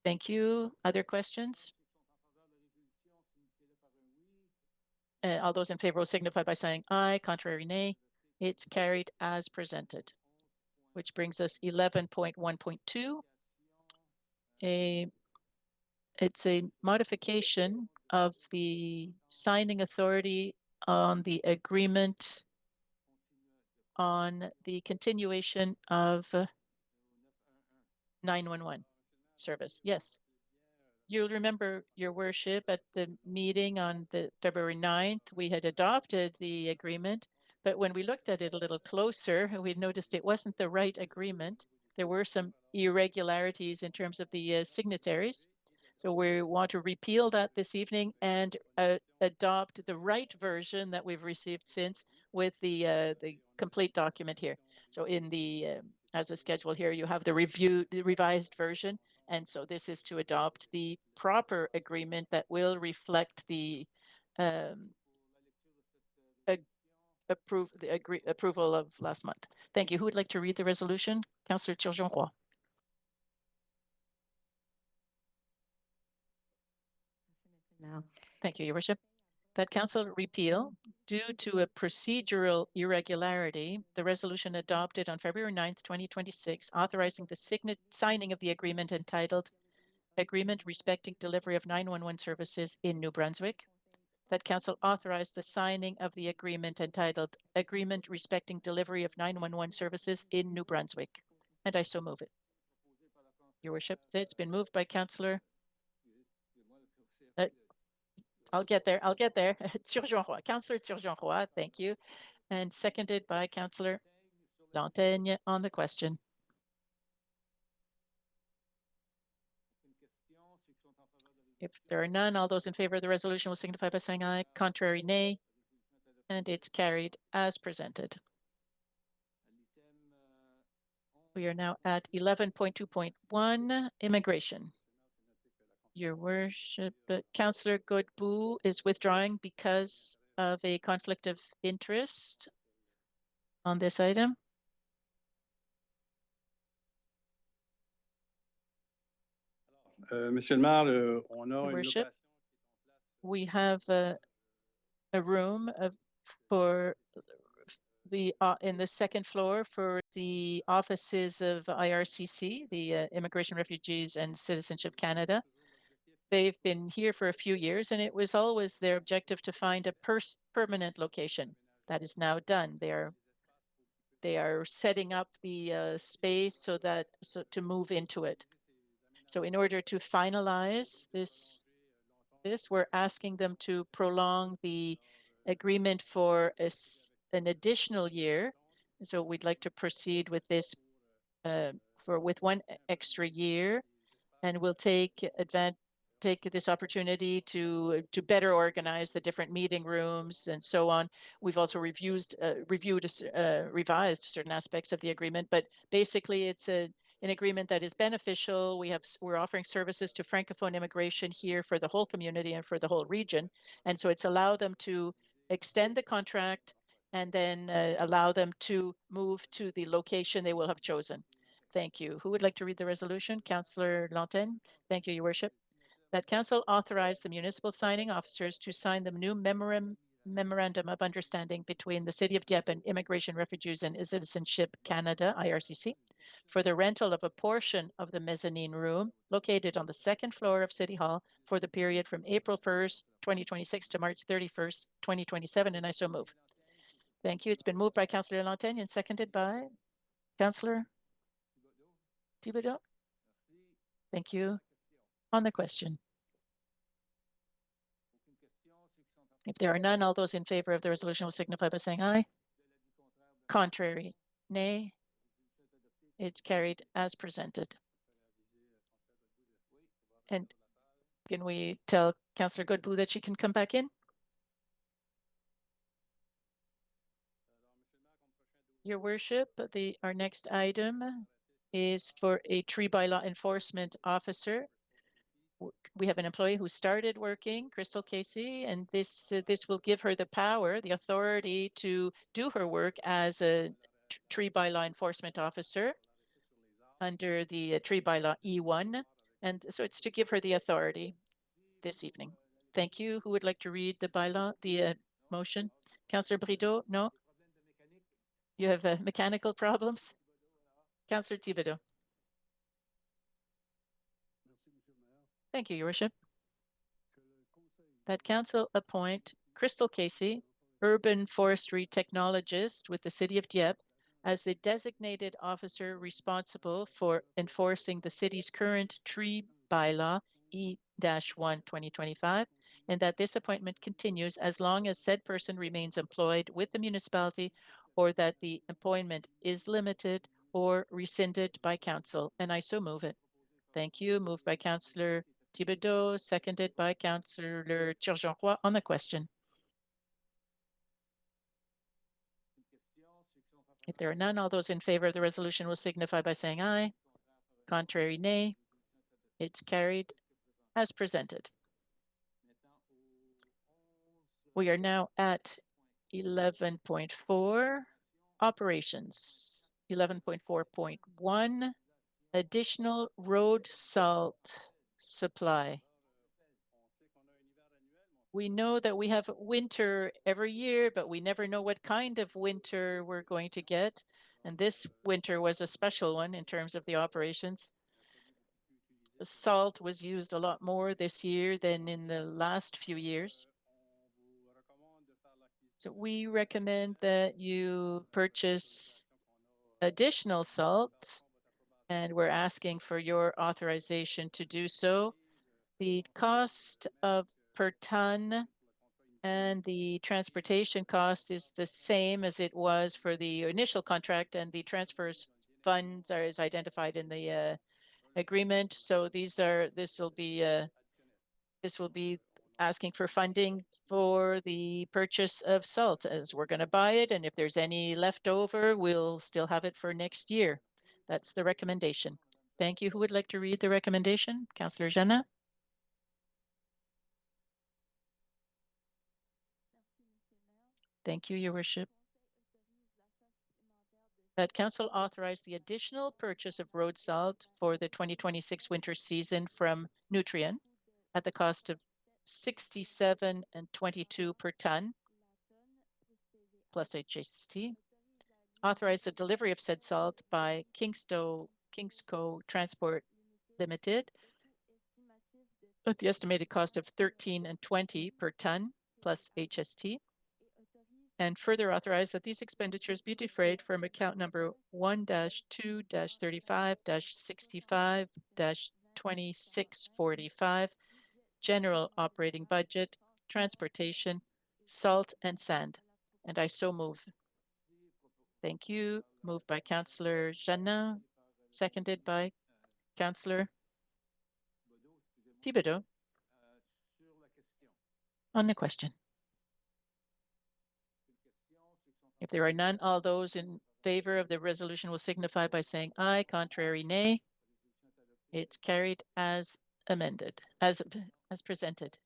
E: Thank you. Other questions? All those in favor will signify by saying aye. Contrary, nay. It's carried as presented, which brings us 11.1.2. It's a modification of the signing authority on the agreement on the continuation of 911 service. Yes. You'll remember, Your Worship, at the meeting on the February 9th, we had adopted the agreement, but when we looked at it a little closer, we noticed it wasn't the right agreement. There were some irregularities in terms of the signatories. So we want to repeal that this evening and adopt the right version that we've received since with the complete document here. So in the as a schedule here, you have the revised version. And so this is to adopt the proper agreement that will reflect the approval of last month. Thank you. Who would like to read the resolution? Councillor Turgeon-Roy. Thank you, Your Worship. That Council repeal, due to a procedural irregularity, the resolution adopted on February 9th, 2026, authorizing the signing of the agreement entitled Agreement Respecting Delivery of 911 Services in New Brunswick. That Council authorized the signing of the agreement entitled Agreement Respecting Delivery of 911 Services in New Brunswick. And I so move it. Your Worship, it's been moved by Councillor I'll get there. Turgeon-Roy, Councillor Turgeon-Roy, thank you. And seconded by Councillor Lantaigne on the question. If there are none, all those in favor of the resolution will signify by saying aye. Contrary, nay. And it's carried as presented. We are now at 11.2.1, immigration. Your Worship, Councillor Godbout is withdrawing because of a conflict of interest on this item.
A: Monsieur le maire, on a
E: Your
A: une
E: Worship,
A: location.
E: we have a room for the in the second floor for the offices of IRCC, the Immigration, Refugees and Citizenship Canada. They've been here for a few years, and it was always their objective to find a permanent location. That is now done. They are setting up the space so to move into it. So in order to finalize this, we're asking them to prolong the agreement for an additional year. So we'd like to proceed with this with one extra year, and we'll take this opportunity to better organize the different meeting rooms and so on. We've also revised certain aspects of the agreement, but basically it's an agreement that is beneficial. We're offering services to Francophone immigration here for the whole community and for the whole region. And so it's allow them to extend the contract and then allow them to move to the location they will have chosen. Thank you. Who would like to read the resolution? Councillor Lantaigne. Thank you, Your Worship. That Council authorized the municipal signing officers to sign the new memorandum of understanding between the City of Dieppe and Immigration, Refugees and Citizenship Canada, IRCC, for the rental of a portion of the mezzanine room located on the second floor of City Hall for the period from April 1st, 2026 to March 31st, 2027, and I so move. Thank you. It's been moved by Councillor Lantaigne and seconded by Councillor Thibodeau. Thank you. On the question. If there are none, all those in favor of the resolution will signify by saying aye. Contrary, nay. It's carried as presented. And can we tell Councillor Godbout that she can come back in? Your Worship, our next item is for a tree bylaw enforcement officer. We have an employee who started working, Crystal Casey, and this will give her the power, the authority to do her work as a tree bylaw enforcement officer under the tree bylaw E1. And so it's to give her the authority this evening. Thank you. Who would like to read the bylaw, the motion? Councillor Brideau? No? You have mechanical problems? Councillor Thibodeau. Thank you, Your Worship. That Council appoint Crystal Casey, urban forestry technologist with the City of Dieppe, as the designated officer responsible for enforcing the city's current tree bylaw E-1 2025, and that this appointment continues as long as said person remains employed with the municipality or that the appointment is limited or rescinded by council. And I so move it. Thank you. Moved by Councillor Thibodeau, seconded by Councillor Turgeon-Roy on the question. If there are none, all those in favor of the resolution will signify by saying aye. Contrary, nay. It's carried as presented. We are now at 11.4, operations. 11.4.1, additional road salt supply. We know that we have winter every year, but we never know what kind of winter we're going to get. And this winter was a special one in terms of the operations. The salt was used a lot more this year than in the last few years. So we recommend that you purchase additional salt, and we're asking for your authorization to do so. The cost of per ton and the transportation cost is the same as it was for the initial contract, and the transfers funds is identified in the agreement. So this will be asking for funding for the purchase of salt, as we're going to buy it, and if there's any left over, we'll still have it for next year. That's the recommendation. Thank you. Who would like to read the recommendation? Councillor Jana. Thank you, Your Worship. That Council authorized the additional purchase of road salt for the 2026 winter season from Nutrien at the cost of 67.22 per ton plus HST. Authorize the delivery of said salt by Kingsco Transport Limited at the estimated cost of 13.20 per ton plus HST. And further authorize that these expenditures be defrayed from account number 1-2-35-65-2645, general operating budget, transportation, salt and sand. And I so move. Thank you. Moved by Councillor Jeannin, seconded by Councillor Thibodeau. On the question. If there are none, all those in favor of the resolution will signify by saying aye. Contrary, nay. It's carried as amended, as presented.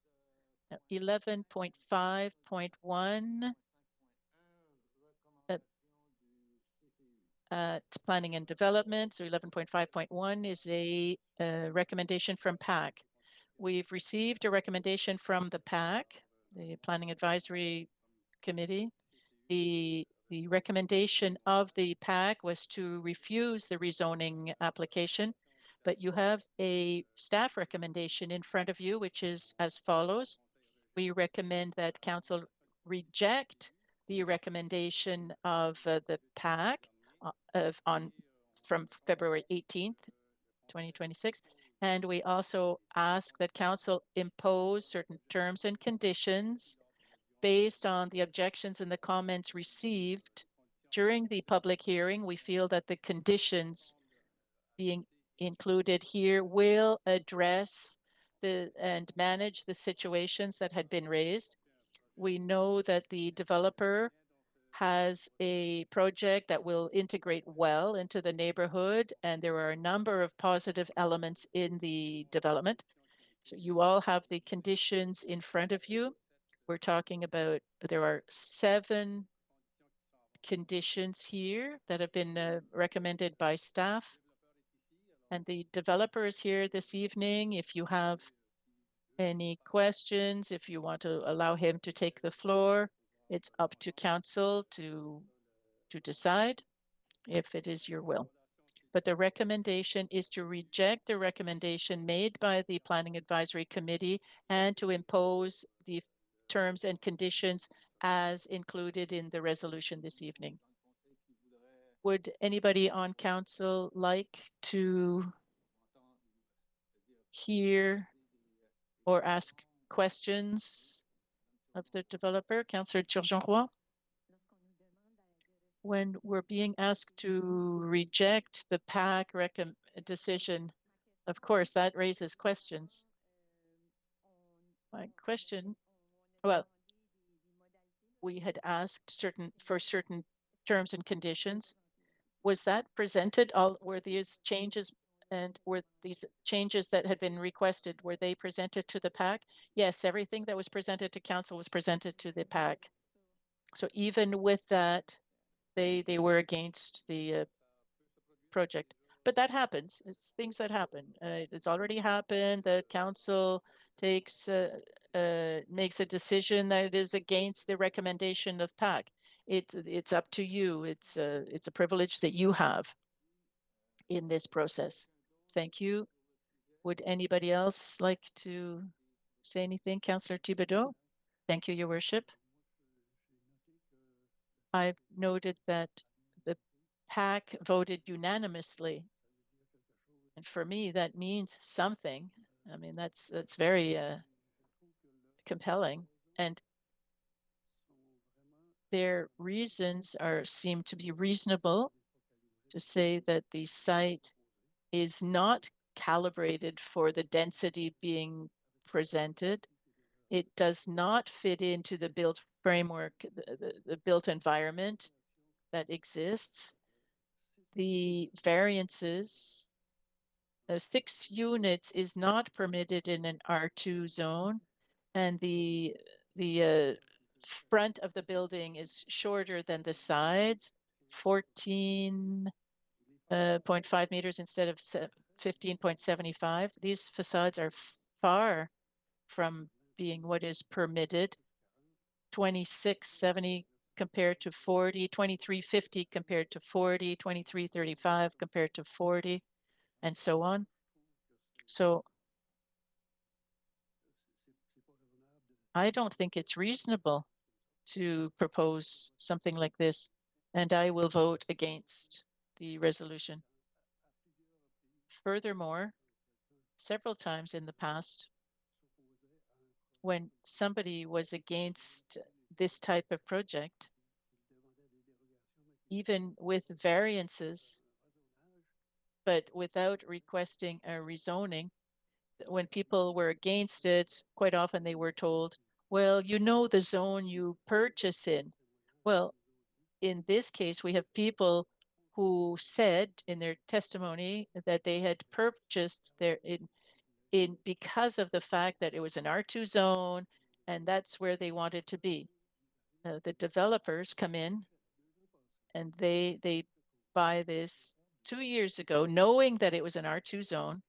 E: 11.5.1 at planning and development. So 11.5.1 is a recommendation from PAC. We've received a recommendation from the PAC, the Planning Advisory Committee. The recommendation of the PAC was to refuse the rezoning application, but you have a staff recommendation in front of you, which is as follows. We recommend that Council reject the recommendation of the PAC from February 18th, 2026. And we also ask that Council impose certain terms and conditions based on the objections and the comments received during the public hearing. We feel that the conditions being included here will address and manage the situations that had been raised. We know that the developer has a project that will integrate well into the neighborhood, and there are a number of positive elements in the development. So you all have the conditions in front of you. We're talking about, there are 7 conditions here that have been recommended by staff. And the developer is here this evening. If you have any questions, if you want to allow him to take the floor, it's up to council to decide if it is your will. But the recommendation is to reject the recommendation made by the Planning Advisory Committee and to impose the terms and conditions as included in the resolution this evening. Would anybody on council like to hear or ask questions of the developer? Councillor Turgeon-Roy? When we're being asked to reject the PAC decision, of course, that raises questions. My question, well, we had asked for certain terms and conditions. Was that presented? Were these changes that had been requested, were they presented to the PAC? Yes, everything that was presented to council was presented to the PAC. So even with that, they were against the project. But that happens. It's things that happen. It's already happened. The council makes a decision that is against the recommendation of PAC. It's up to you. It's a privilege that you have in this process. Thank you. Would anybody else like to say anything? Councillor Thibodeau? Thank you, Your Worship. I've noted that the PAC voted unanimously. And for me, that means something. I mean, that's very compelling. And their reasons seem to be reasonable to say that the site is not calibrated for the density being presented. It does not fit into the built framework, the built environment that exists. The variances, 6 units is not permitted in an R2 zone, and the front of the building is shorter than the sides, 14.5 meters instead of 15.75. These facades are far from being what is permitted. 2670 compared to 40, 2350 compared to 40, 2335 compared to 40, and so on. So I don't think it's reasonable to propose something like this, and I will vote against the resolution. Furthermore, several times in the past, when somebody was against this type of project, even with variances, but without requesting a rezoning, when people were against it, quite often they were told, well, you know the zone you purchase in. Well, in this case, we have people who said in their testimony that they had purchased in because of the fact that it was an R2 zone, and that's where they wanted to be. The developers come in and they buy this 2 years ago, knowing that it was an R2 zone,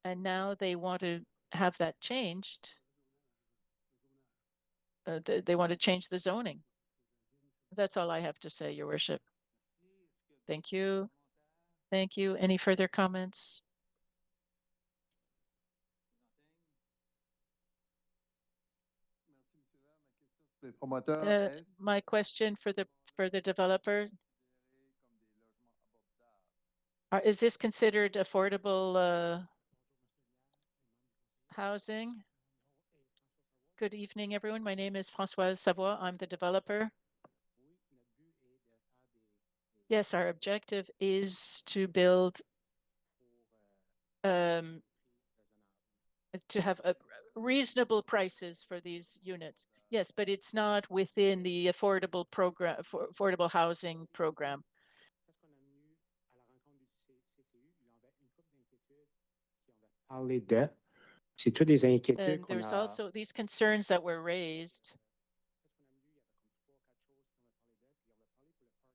E: and now they want to have that changed. They want to change the zoning. That's all I have to say, Your Worship. Thank you. Thank you. Any further comments? My question for the developer, is this considered affordable housing? Good evening, everyone. My name is Françoise Savoie. I'm the developer. Yes, our objective is to build, to have reasonable prices for these units. Yes, but it's not within the affordable program, affordable housing program.
F: Parler de. C'est toutes des inquiétudes
E: And
F: qu'on
E: there's
F: a.
E: also these concerns that were raised.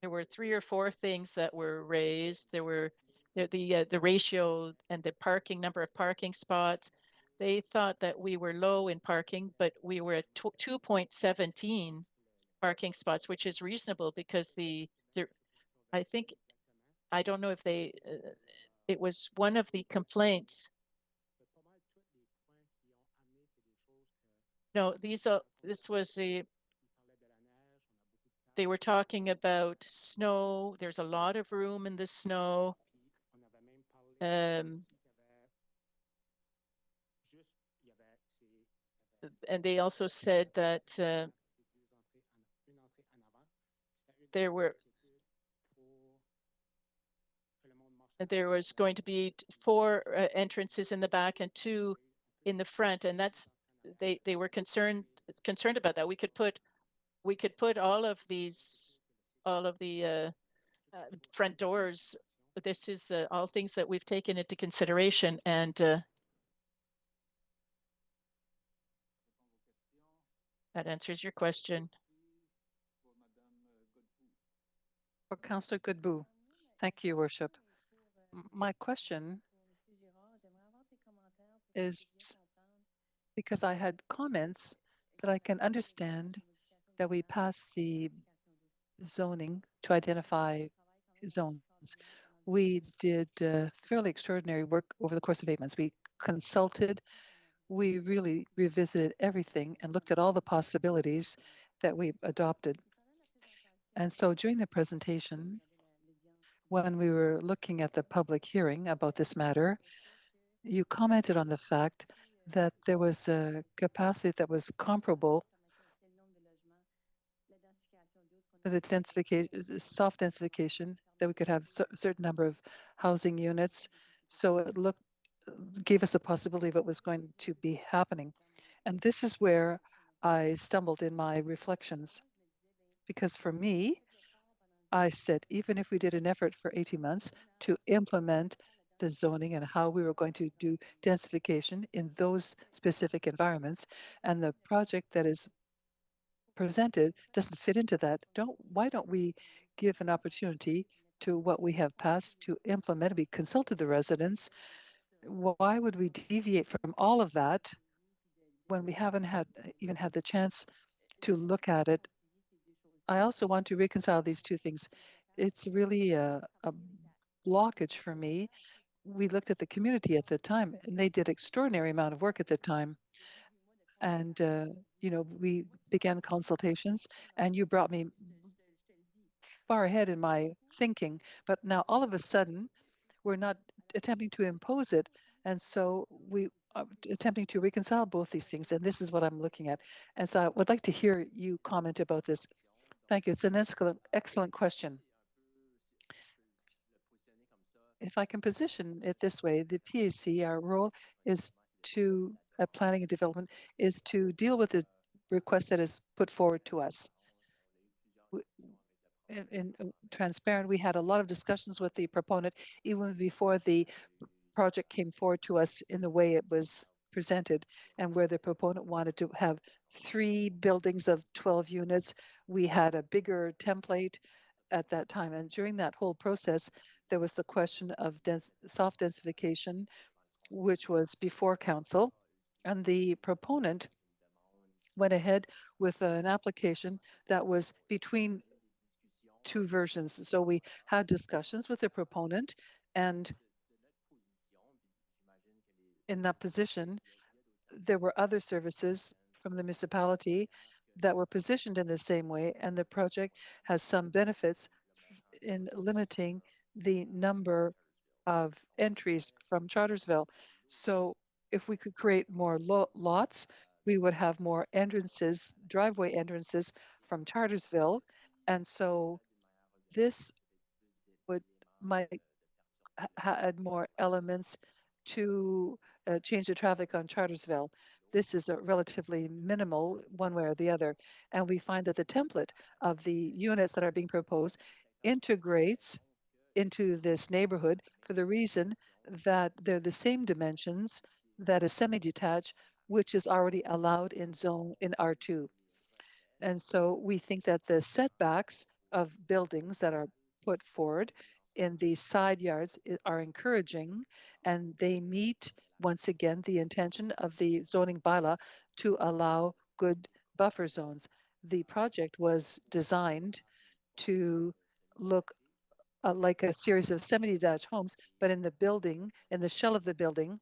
E: There were 3 or 4 things that were raised. There were the ratio and the parking number of parking spots. They thought that we were low in parking, but we were at 2.17 parking spots, which is reasonable because I think, I don't know if it was one of the complaints. No, this was they were talking about snow. There's a lot of room in the snow. And they also said that there was going to be 4 entrances in the back and 2 in the front, and they were concerned about that. We could put all of the front doors. This is all things that we've taken into consideration, and that answers your question.
B: For Councillor Godbout. Thank you, Worship. My question is because I had comments that I can understand that we pass the zoning to identify zones. We did fairly extraordinary work over the course of 8 months. We consulted, we really revisited everything and looked at all the possibilities that we adopted. And so during the presentation, when we were looking at the public hearing about this matter, you commented on the fact that there was a capacity that was comparable to the densification, soft densification, that we could have a certain number of housing units. So it gave us a possibility of what was going to be happening. And this is where I stumbled in my reflections, because for me, I said, even if we did an effort for 18 months to implement the zoning and how we were going to do densification in those specific environments, and the project that is presented doesn't fit into that, why don't we give an opportunity to what we have passed to implement? We consulted the residents. Why would we deviate from all of that when we haven't even had the chance to look at it? I also want to reconcile these two things. It's really a blockage for me. We looked at the community at the time, and they did extraordinary amount of work at the time. And we began consultations, and you brought me far ahead in my thinking. But now all of a sudden, we're not attempting to impose it, and so we are attempting to reconcile both these things. And this is what I'm looking at. And so I would like to hear you comment about this. Thank you. It's an excellent question. If I can position it this way, the PAC, our role is to, planning and development, is to deal with the request that is put forward to us. In transparent, we had a lot of discussions with the proponent even before the project came forward to us in the way it was presented, and where the proponent wanted to have 3 buildings of 12 units. We had a bigger template at that time, and during that whole process, there was the question of soft densification, which was before council, and the proponent went ahead with an application that was between 2 versions. So we had discussions with the proponent, and in that position, there were other services from the municipality that were positioned in the same way, and the project has some benefits in limiting the number of entries from Chartersville. So if we could create more lots, we would have more entrances, driveway entrances from Chartersville. And so this might add more elements to change the traffic on Chartersville. This is a relatively minimal one way or the other. And we find that the template of the units that are being proposed integrates into this neighborhood for the reason that they're the same dimensions that a semi-detached, which is already allowed in R2. And so we think that the setbacks of buildings that are put forward in these side yards are encouraging, and they meet, once again, the intention of the zoning bylaw to allow good buffer zones. The project was designed to look like a series of semi-detached homes, but in the building, in the shell of the building,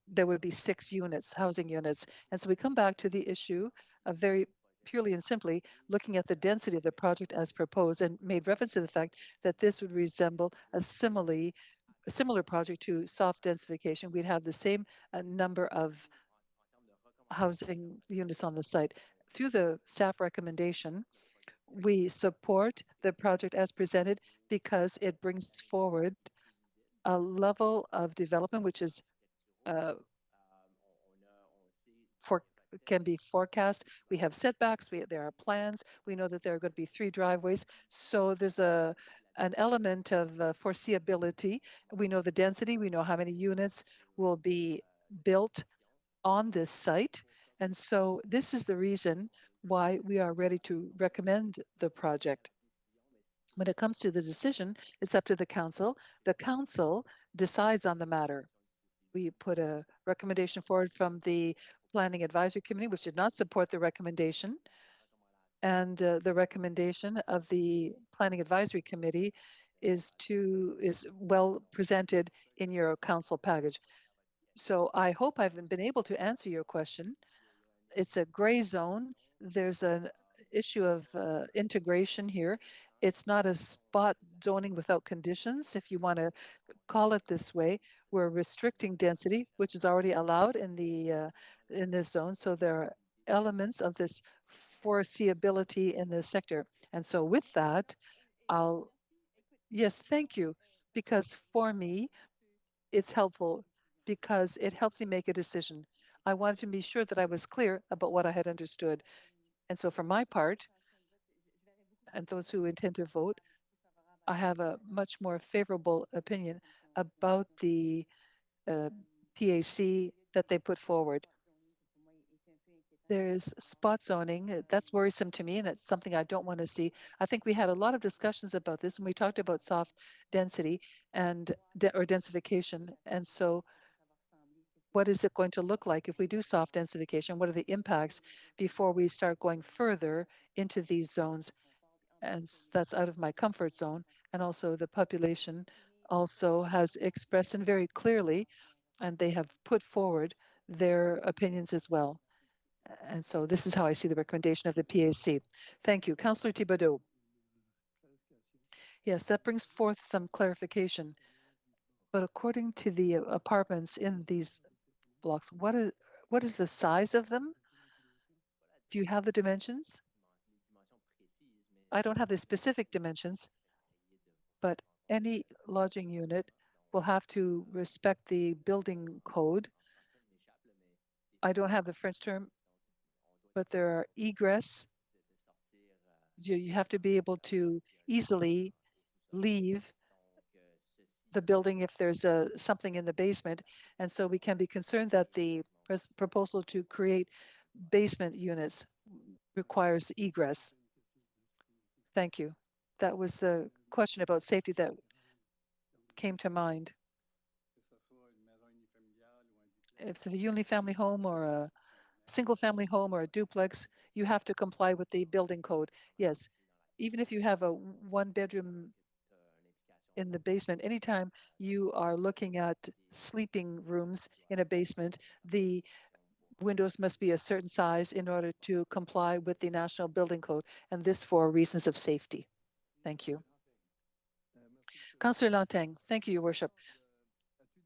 B: there would be 6 units, housing units. And so we come back to the issue of very purely and simply looking at the density of the project as proposed, and made reference to the fact that this would resemble a similar project to soft densification. We'd have the same number of housing units on the site. Through the staff recommendation, we support the project as presented because it brings forward a level of development which is can be forecast. We have setbacks, there are plans. We know that there are going to be 3 driveways. So there's an element of foreseeability. We know the density, we know how many units will be built on this site. And so this is the reason why we are ready to recommend the project. When it comes to the decision, it's up to the council. The council decides on the matter. We put a recommendation forward from the Planning Advisory Committee, which did not support the recommendation. And the recommendation of the Planning Advisory Committee is well presented in your council package. So I hope I've been able to answer your question. It's a gray zone. There's an issue of integration here. It's not a spot zoning without conditions, if you want to call it this way. We're restricting density, which is already allowed in this zone. So there are elements of this foreseeability in this sector. And so with that, yes, thank you. Because for me, it's helpful because it helps me make a decision. I wanted to be sure that I was clear about what I had understood. And so for my part, and those who intend to vote, I have a much more favorable opinion about the PAC that they put forward. There is spot zoning. That's worrisome to me, and it's something I don't want to see. I think we had a lot of discussions about this, and we talked about soft density or densification. And so what is it going to look like if we do soft densification? What are the impacts before we start going further into these zones? And that's out of my comfort zone. And also the population also has expressed and very clearly, and they have put forward their opinions as well. And so this is how I see the recommendation of the PAC. Thank you. Councillor Thibodeau. Yes, that brings forth some clarification. But according to the apartments in these blocks, what is the size of them? Do you have the dimensions? I don't have the specific dimensions, but any lodging unit will have to respect the building code. I don't have the French term, but there are egress. You have to be able to easily leave the building if there's something in the basement. And so we can be concerned that the proposal to create basement units requires egress. Thank you. That was the question about safety that came to mind. If it's a unifamily home or a single family home or a duplex, you have to comply with the building code. Yes, even if you have a 1-bedroom in the basement, anytime you are looking at sleeping rooms in a basement, the windows must be a certain size in order to comply with the National Building Code, and this for reasons of safety. Thank you. Councillor Lantang, thank you, Your Worship.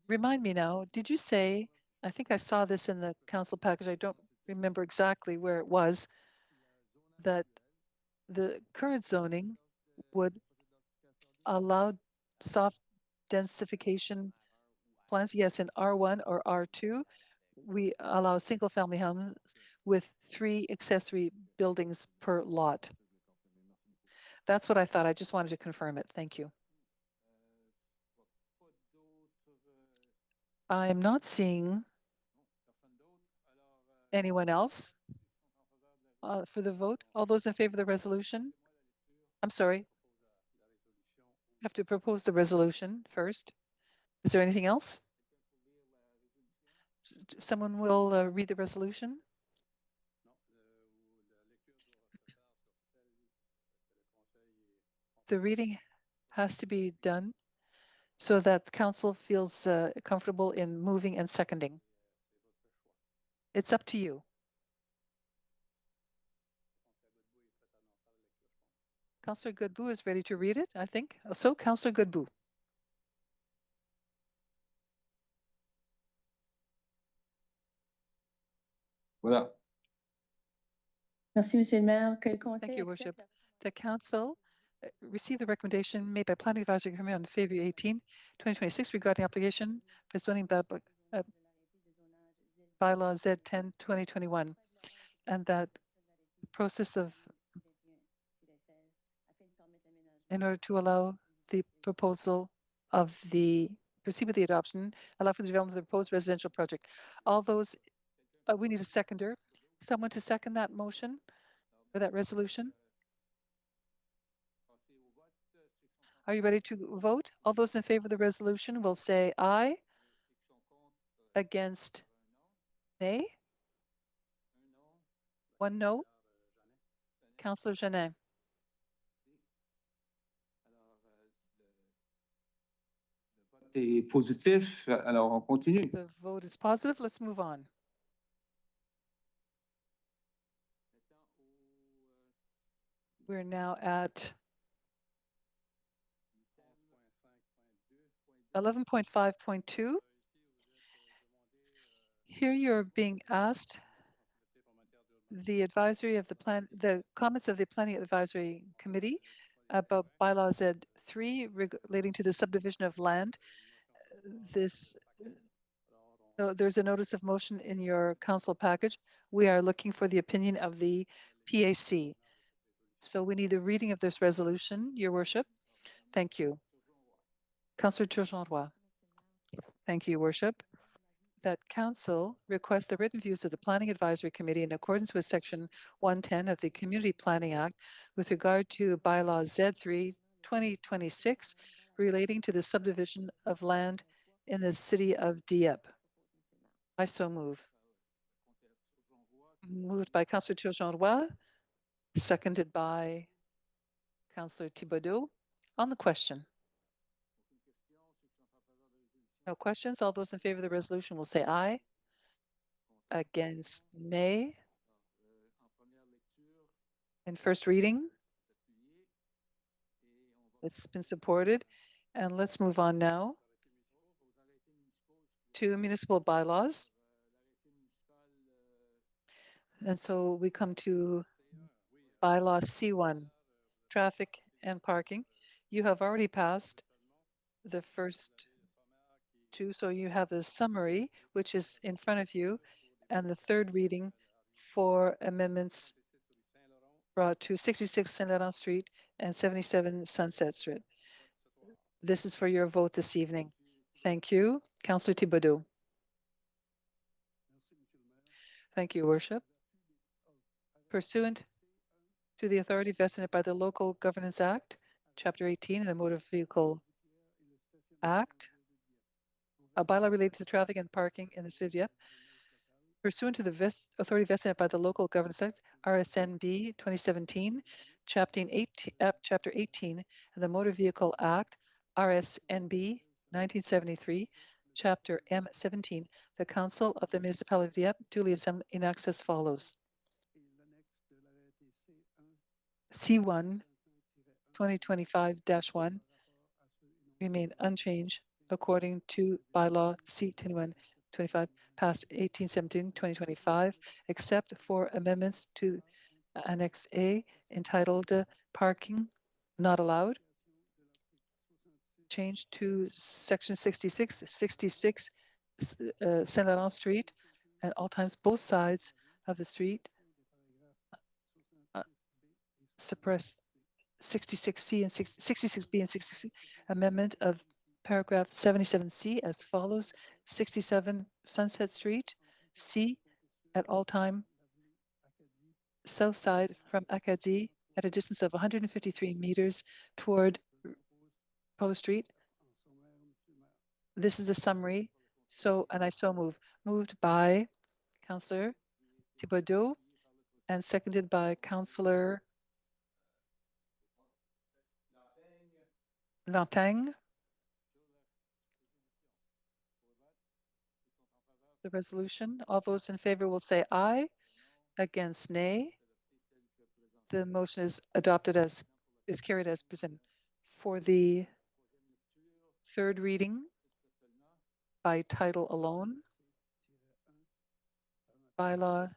B: Remind me now, did you say, I think I saw this in the council package, I don't remember exactly where it was, that the current zoning would allowed soft densification plans? Yes, in R1 or R2, we allow single-family homes with 3 accessory buildings per lot. That's what I thought. I just wanted to confirm it. Thank you. I'm not seeing anyone else for the vote. All those in favor of the resolution? I'm sorry. I have to propose the resolution first. Is there anything else? Someone will read the resolution? The reading has to be done so that council feels comfortable in moving and seconding. It's up to you. Councillor Godbout is ready to read it, I think. So, Councillor Godbout.
A: Voilà.
G: Merci, Monsieur le maire. Que le Conseil
B: Thank you,
G: accepte
B: Worship. The Council received the recommendation made by Planning Advisory Committee on February 18, 2026 regarding application for zoning bylaw Z10 2021, and that process of in order to allow the proposal of the proceed with the adoption, allow for the development of the proposed residential project. All those, we need a seconder. Someone to second that motion or that resolution? Are you ready to vote? All those in favor of the resolution will say aye. Against, nay. One no. Councillor Jeannin.
A: C'est positif, alors on continue.
B: The vote is positive. Let's move on. We're now at 11.5.2. Here you're being asked the advisory of the comments of the Planning Advisory Committee about bylaw Z3 relating to the subdivision of land. There's a notice of motion in your council package. We are looking for the opinion of the PAC. So we need a reading of this resolution, Your Worship. Thank you. Councillor Turgeon-Roy. Thank you, Worship. That Council requests the written views of the Planning Advisory Committee in accordance with Section 110 of the Community Planning Act with regard to bylaw Z3 2026 relating to the subdivision of land in the city of Dieppe. I so move. Moved by Councillor Turgeon-Roy, seconded by Councillor Thibodeau. On the question. No questions. All those in favor of the resolution will say aye. Against, nay. In first reading, it's been supported. And let's move on now to municipal bylaws. And so we come to bylaw C1, traffic and parking. You have already passed the first two, so you have the summary, which is in front of you, and the third reading for amendments brought to 66 Saint Laurent Street and 77 Sunset Street. This is for your vote this evening. Thank you. Councillor Thibodeau. Thank you, Worship. Pursuant to the authority vested by the Local Governance Act, Chapter 18 of the Motor Vehicle Act, a bylaw related to traffic and parking in the city of Dieppe, pursuant to the authority vested by the Local Governance Act, RSNB 2017, Chapter 18 of the Motor Vehicle Act, RSNB 1973, Chapter M17, the Council of the Municipality of Dieppe duly assembled enacts as follows. C1 2025-1 remain unchanged according to bylaw C2125 passed 1817-2025, except for amendments to Annex A entitled Parking Not Allowed, change to section 66, Saint Laurent Street, and all times both sides of the street. Suppress 66C and 66B and 66C. Amendment of paragraph 77C as follows: 67 Sunset Street, C, at all time south side from Acadie at a distance of 153 meters toward Polo Street. This is the summary. And I so move. Moved by Councillor Thibodeau and seconded by Councillor Lantagne. The resolution, all those in favor will say aye. Against, nay. The motion is carried as presented. For the third reading by title alone, bylaw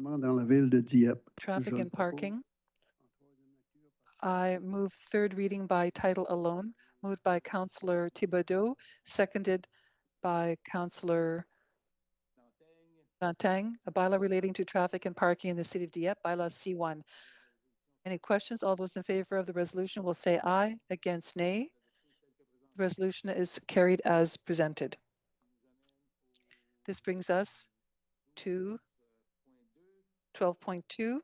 H: Dans la ville de Dieppe.
B: traffic and parking. I move third reading by title alone, moved by Councillor Thibodeau, seconded by Councillor Lantagne, a bylaw relating to traffic and parking in the city of Dieppe, bylaw C1. Any questions? All those in favor of the resolution will say aye. Against, nay. The resolution is carried as presented. This brings us to 12.2.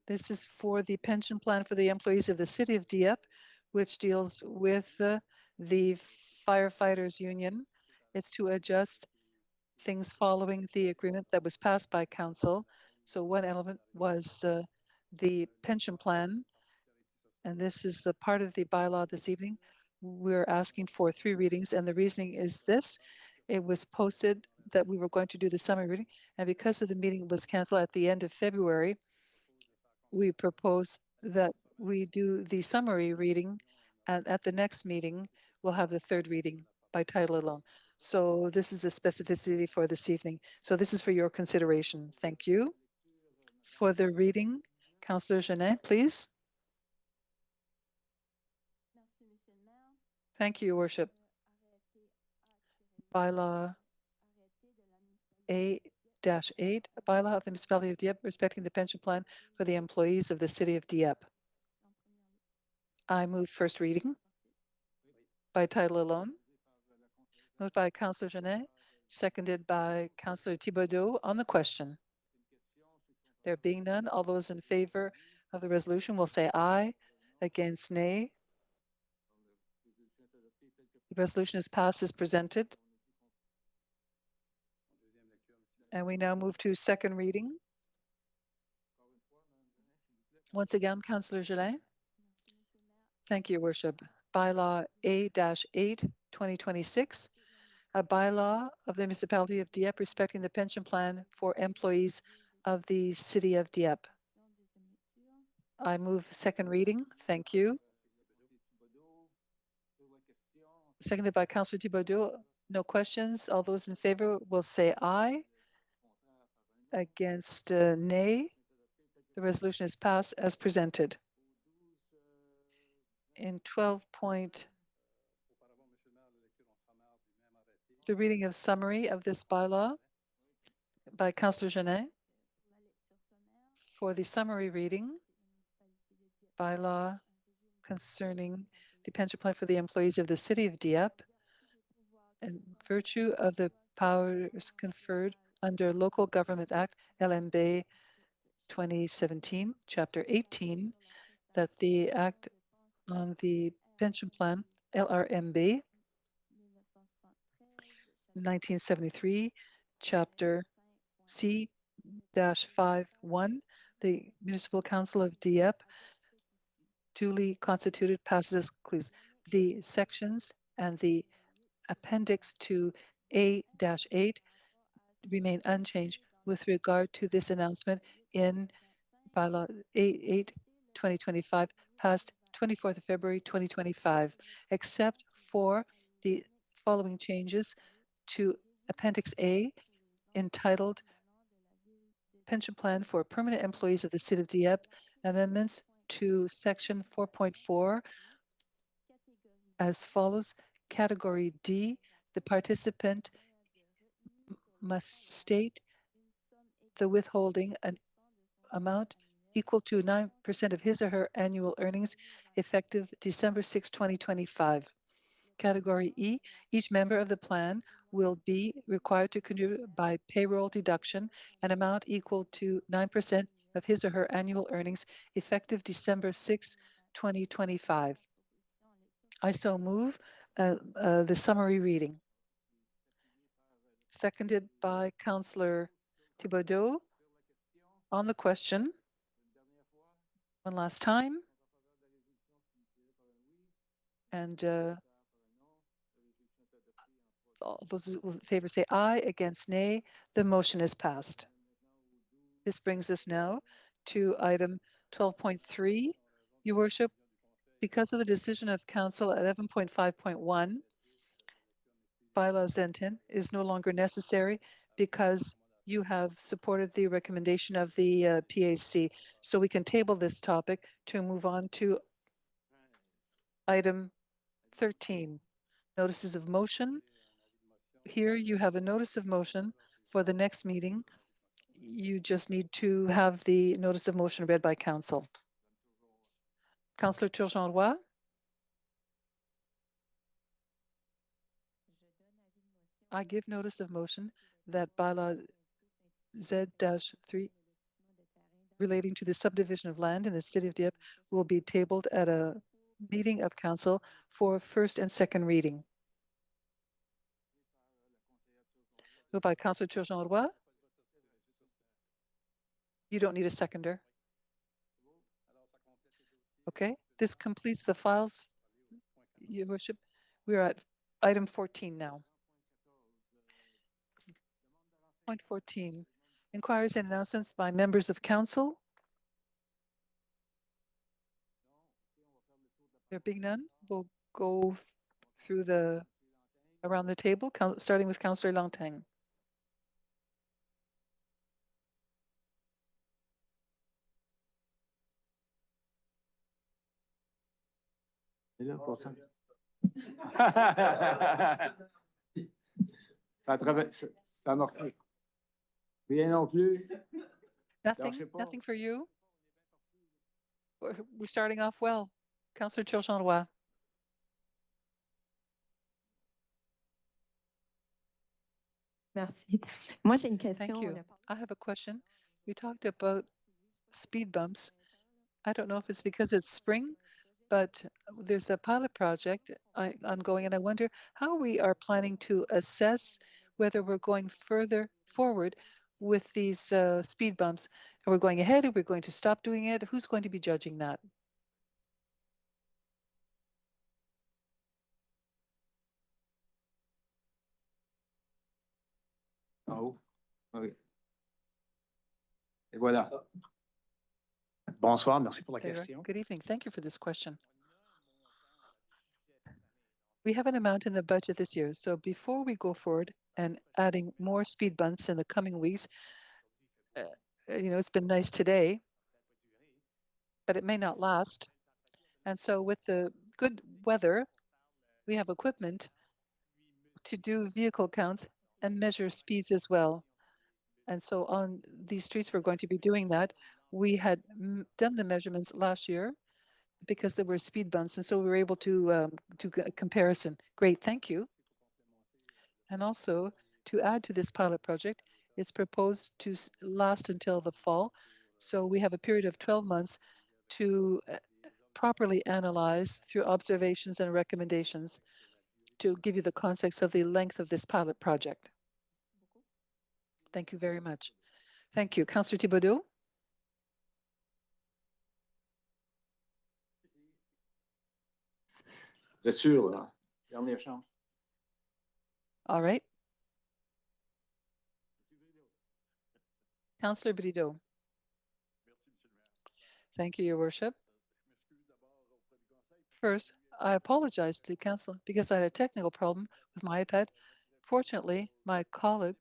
B: This is for the pension plan for the employees of the city of Dieppe, which deals with the firefighters union. It's to adjust things following the agreement that was passed by council. So one element was the pension plan, and this is the part of the bylaw this evening. We're asking for 3 readings, and the reasoning is this. It was posted that we were going to do the summary reading, and because of the meeting was canceled at the end of February, we propose that we do the summary reading, and at the next meeting, we'll have the third reading by title alone. So this is the specificity for this evening. So this is for your consideration. Thank you. For the reading, Councillor Genet, please. Thank you, Your Worship. Bylaw A-8, a bylaw of the municipality of Dieppe respecting the pension plan for the employees of the city of Dieppe. I move first reading by title alone. Moved by Councillor Genet, seconded by Councillor Thibodeau on the question. There being none, all those in favor of the resolution will say aye. Against, nay. The resolution is passed as presented. And we now move to second reading. Once again, Councillor Genet. Thank you, Your Worship. Bylaw A-8, 2026, a bylaw of the municipality of Dieppe respecting the pension plan for employees of the city of Dieppe. I move second reading. Thank you. Seconded by Councillor Thibodeau. No questions. All those in favor will say aye. Against, nay. The resolution is passed as presented. In 12. The reading of summary of this bylaw by Councillor Genet. For the summary reading, bylaw concerning the pension plan for the employees of the city of Dieppe, in virtue of the powers conferred under Local Government Act, LMB 2017, Chapter 18, that the Act on the Pension Plan, LRMB 1973, Chapter C-51, the Municipal Council of Dieppe, duly constituted, passes please. The sections and the appendix to A-8 remain unchanged with regard to this announcement in bylaw A-8 2025, passed 24th of February 2025, except for the following changes to Appendix A, entitled pension plan for permanent employees of the City of Dieppe, amendments to section 4.4 as follows. Category D, the participant must state the withholding an amount equal to 9% of his or her annual earnings effective December 6, 2025. Category E, each member of the plan will be required to contribute by payroll deduction an amount equal to 9% of his or her annual earnings effective December 6, 2025. I so move the summary reading. Seconded by Councillor Thibodeau. On the question, one last time. And all those in favor say aye, against nay. The motion is passed. This brings us now to item 12.3. Your Worship, because of the decision of Council 11.5.1, bylaw Zenton is no longer necessary because you have supported the recommendation of the PAC. So we can table this topic to move on to item 13, notices of motion. Here you have a notice of motion for the next meeting. You just need to have the notice of motion read by council. Councillor Turgeon-Roy. I give notice of motion that bylaw Z-3 relating to the subdivision of land in the City of Dieppe will be tabled at a meeting of council for first and second reading. Moved by Councillor Turgeon-Roy. You don't need a seconder. Okay, this completes the files, Your Worship. We are at item 14 now. Point 14, inquiries and announcements by members of council. There being none, we'll go through around the table, starting with Councillor Lanting.
A: Ça m'a pris. Rien non plus.
B: Nothing for you. We're starting off well. Councillor Turgeon-Roy.
C: Merci. Moi, j'ai une
B: Thank
C: question.
B: you. I have a question. We talked about speed bumps. I don't know if it's because it's spring, but there's a pilot project ongoing, and I wonder how we are planning to assess whether we're going further forward with these speed bumps. Are we going ahead? Are we going to stop doing it? Who's going to be judging that?
A: Oh, oui. Et voilà.
F: Bonsoir, merci pour la
B: There you are.
F: question.
B: Good evening. Thank you for this question. We have an amount in the budget this year. So before we go forward and adding more speed bumps in the coming weeks, it's been nice today, but it may not last. And so with the good weather, we have equipment to do vehicle counts and measure speeds as well. And so on these streets, we're going to be doing that. We had done the measurements last year because there were speed bumps, and so we were able to do a comparison. Great, thank you. And also, to add to this pilot project, it's proposed to last until the fall. So we have a period of 12 months to properly analyze through observations and recommendations to give you the context of the length of this pilot project. Thank you very much. Thank you. Councillor Thibodeau.
A: Vous êtes sûr, là? Dernière chance.
B: All right. Councillor Brideau. Thank you, Your Worship. First, I apologize to the council because I had a technical problem with my iPad. Fortunately, my colleague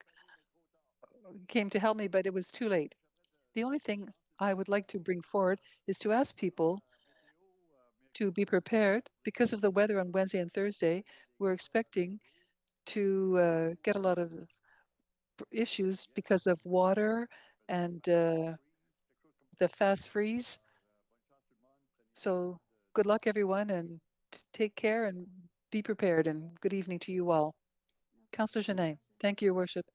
B: came to help me, but it was too late. The only thing I would like to bring forward is to ask people to be prepared because of the weather on Wednesday and Thursday. We're expecting to get a lot of issues because of water and the fast freeze. So good luck, everyone, and take care and be prepared. And good evening to you all. Councillor Genet, thank you, Your Worship.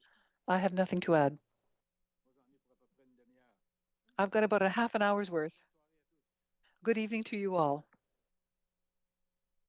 B: I have nothing to add. I've got about a half an hour's worth. Good evening to you all.